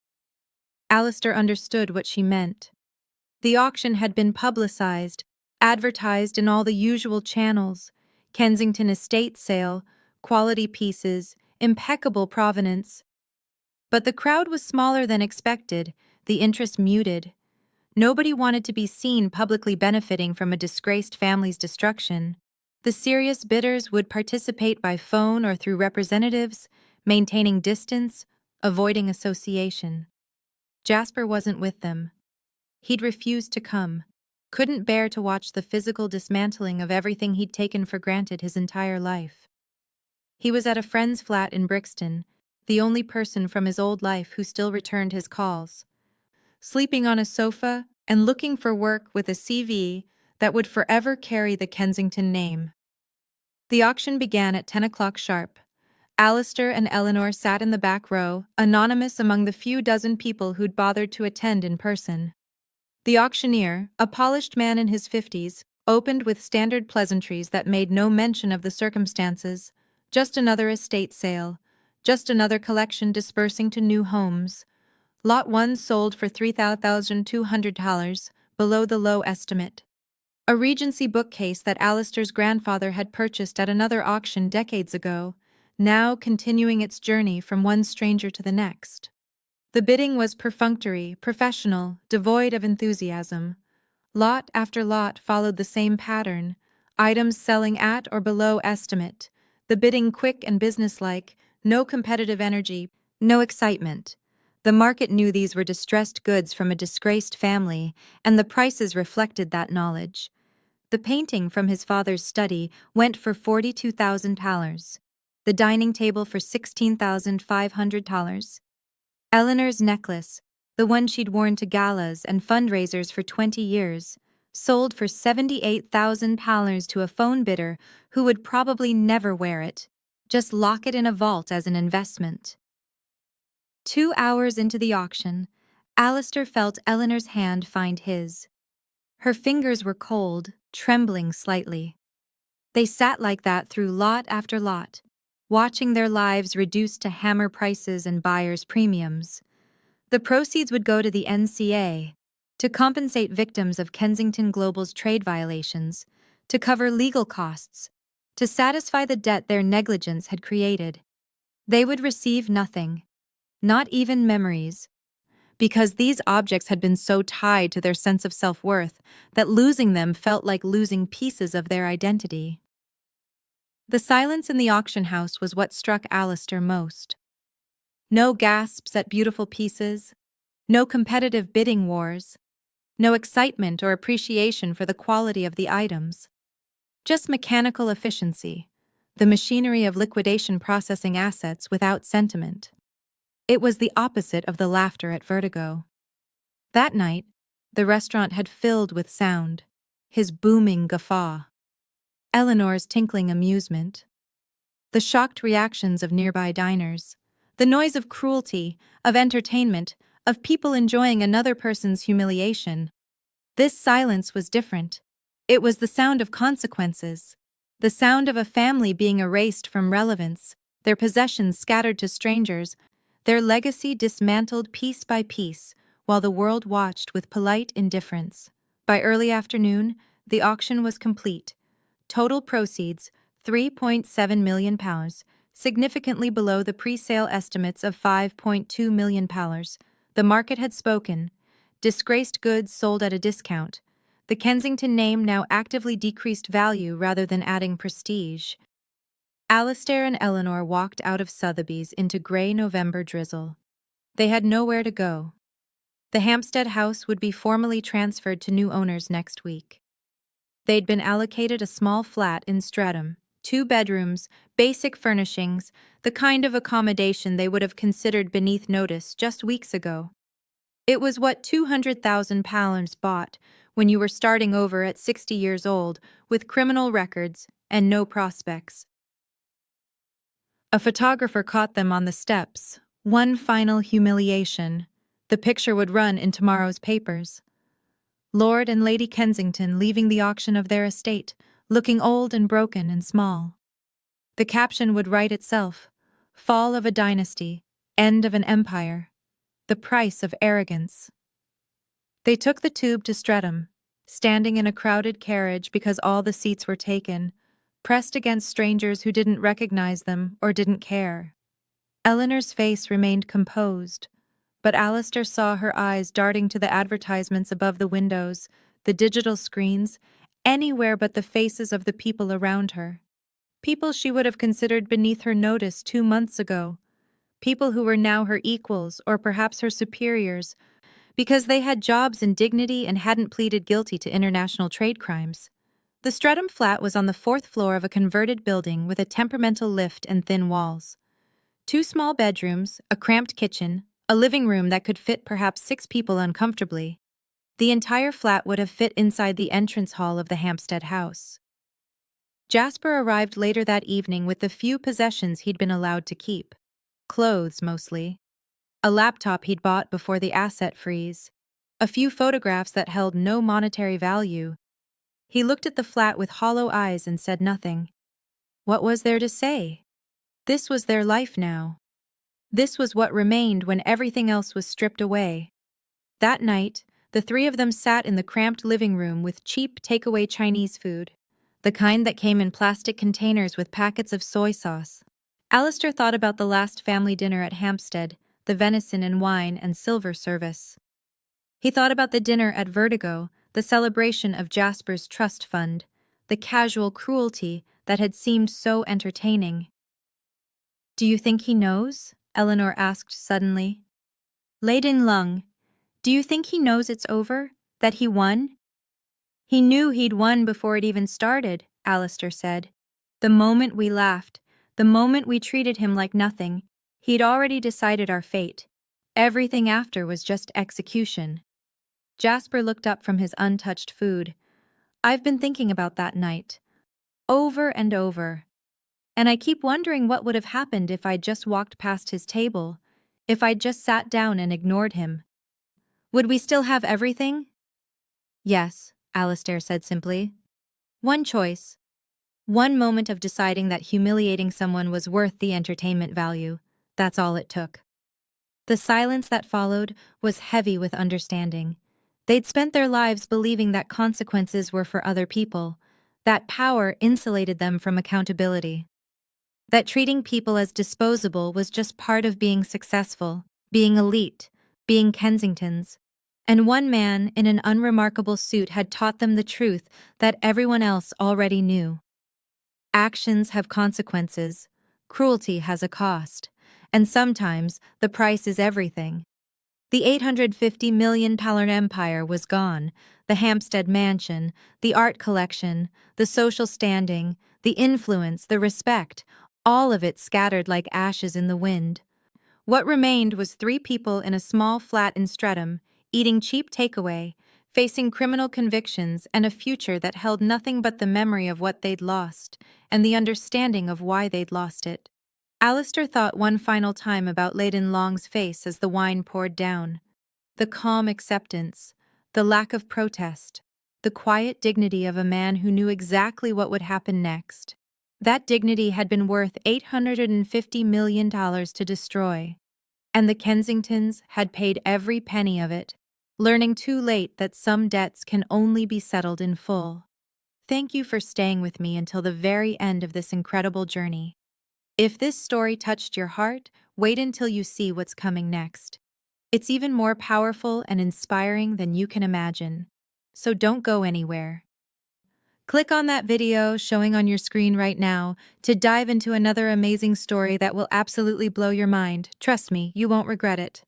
Alistair understood what she meant. The auction had been publicized, advertised in all the usual channels: Kensington estate sale, quality pieces, impeccable provenance. But the crowd was smaller than expected, the interest muted. Nobody wanted to be seen publicly benefiting from a disgraced family's destruction. The serious bidders would participate by phone or through representatives, maintaining distance, avoiding association. Jasper wasn't with them. He'd refused to come, couldn't bear to watch the physical dismantling of everything he'd taken for granted his entire life. He was at a friend's flat in Brixton, the only person from his old life who still returned his calls. Sleeping on a sofa and looking for work with a CV that would forever carry the Kensington name. The auction began at 10 o'clock sharp. Alistair and Eleanor sat in the back row, anonymous among the few dozen people who'd bothered to attend in person. The auctioneer, a polished man in his 50s, opened with standard pleasantries that made no mention of the circumstances. Just another estate sale. Just another collection dispersing to new homes. Lot 1 sold for $3,200, below the low estimate. A Regency bookcase that Alistair's grandfather had purchased at another auction decades ago, now continuing its journey from one stranger to the next. The bidding was perfunctory, professional, devoid of enthusiasm. Lot after lot followed the same pattern, items selling at or below estimate, the bidding quick and businesslike, no competitive energy, no excitement. The market knew these were distressed goods from a disgraced family, and the prices reflected that knowledge. The painting from his father's study went for $42,000. The dining table for $16,500. Eleanor's necklace, the one she'd worn to galas and fundraisers for 20 years, sold for £78,000 to a phone bidder who would probably never wear it, just lock it in a vault as an investment. 2 hours into the auction, Alistair felt Eleanor's hand find his. Her fingers were cold, trembling slightly. They sat like that through lot after lot, watching their lives reduced to hammer prices and buyers' premiums. The proceeds would go to the NCA, to compensate victims of Kensington Global's trade violations, to cover legal costs, to satisfy the debt their negligence had created. They would receive nothing, not even memories, because these objects had been so tied to their sense of self-worth that losing them felt like losing pieces of their identity. The silence in the auction house was what struck Alistair most. No gasps at beautiful pieces, no competitive bidding wars, no excitement or appreciation for the quality of the items. Just mechanical efficiency, the machinery of liquidation processing assets without sentiment. It was the opposite of the laughter at Vertigo. That night, the restaurant had filled with sound, his booming guffaw, Eleanor's tinkling amusement, the shocked reactions of nearby diners, the noise of cruelty, of entertainment, of people enjoying another person's humiliation. This silence was different. It was the sound of consequences, the sound of a family being erased from relevance, their possessions scattered to strangers, their legacy dismantled piece by piece, while the world watched with polite indifference. By early afternoon, the auction was complete. Total proceeds, £3.7 million, significantly below the pre-sale estimates of £5.2 million. The market had spoken. Disgraced goods sold at a discount. The Kensington name now actively decreased value rather than adding prestige. Alistair and Eleanor walked out of Sotheby's into grey November drizzle. They had nowhere to go. The Hampstead house would be formally transferred to new owners next week. They'd been allocated a small flat in Streatham, 2 bedrooms, basic furnishings, the kind of accommodation they would have considered beneath notice just weeks ago. It was what £200,000 bought when you were starting over at 60 years old with criminal records and no prospects. A photographer caught them on the steps. One final humiliation. The picture would run in tomorrow's papers. Lord and Lady Kensington leaving the auction of their estate, looking old and broken and small. The caption would write itself. Fall of a dynasty, end of an empire, the price of arrogance. They took the tube to Streatham, standing in a crowded carriage because all the seats were taken, pressed against strangers who didn't recognize them or didn't care. Eleanor's face remained composed, but Alistair saw her eyes darting to the advertisements above the windows, the digital screens, anywhere but the faces of the people around her. People she would have considered beneath her notice 2 months ago. People who were now her equals or perhaps her superiors, because they had jobs and dignity and hadn't pleaded guilty to international trade crimes. The Streatham flat was on the fourth floor of a converted building with a temperamental lift and thin walls. 2 small bedrooms, a cramped kitchen, a living room that could fit perhaps 6 people uncomfortably. The entire flat would have fit inside the entrance hall of the Hampstead house. Jasper arrived later that evening with the few possessions he'd been allowed to keep. Clothes, mostly. A laptop he'd bought before the asset freeze. A few photographs that held no monetary value. He looked at the flat with hollow eyes and said nothing. What was there to say? This was their life now. This was what remained when everything else was stripped away. That night, the 3 of them sat in the cramped living room with cheap takeaway Chinese food, the kind that came in plastic containers with packets of soy sauce. Alistair thought about the last family dinner at Hampstead, the venison and wine and silver service. He thought about the dinner at Vertigo, the celebration of Jasper's trust fund, the casual cruelty that had seemed so entertaining. "Do you think he knows?" Eleanor asked suddenly. Leyden Lung, do you think he knows it's over? That he won? He knew he'd won before it even started, Alistair said. The moment we laughed, the moment we treated him like nothing, he'd already decided our fate. Everything after was just execution. Jasper looked up from his untouched food. I've been thinking about that night. Over and over. And I keep wondering what would have happened if I'd just walked past his table, if I'd just sat down and ignored him. Would we still have everything? Yes, Alistair said simply. One choice. One moment of deciding that humiliating someone was worth the entertainment value. That's all it took. The silence that followed was heavy with understanding. They'd spent their lives believing that consequences were for other people, that power insulated them from accountability, that treating people as disposable was just part of being successful, being elite, being Kensingtons. And one man in an unremarkable suit had taught them the truth that everyone else already knew. Actions have consequences, cruelty has a cost, and sometimes the price is everything. The £850 million empire was gone, the Hampstead mansion, the art collection, the social standing, the influence, the respect, all of it scattered like ashes in the wind. What remained was 3 people in a small flat in Streatham, eating cheap takeaway, facing criminal convictions and a future that held nothing but the memory of what they'd lost, and the understanding of why they'd lost it. Alistair thought one final time about Leyden Long's face as the wine poured down. The calm acceptance, the lack of protest, the quiet dignity of a man who knew exactly what would happen next. That dignity had been worth $850 million to destroy. And the Kensingtons had paid every penny of it, learning too late that some debts can only be settled in full. Thank you for staying with me until the very end of this incredible journey. If this story touched your heart, wait until you see what's coming next. It's even more powerful and inspiring than you can imagine. So don't go anywhere. Click on that video showing on your screen right now to dive into another amazing story that will absolutely blow your mind. Trust me, you won't regret it.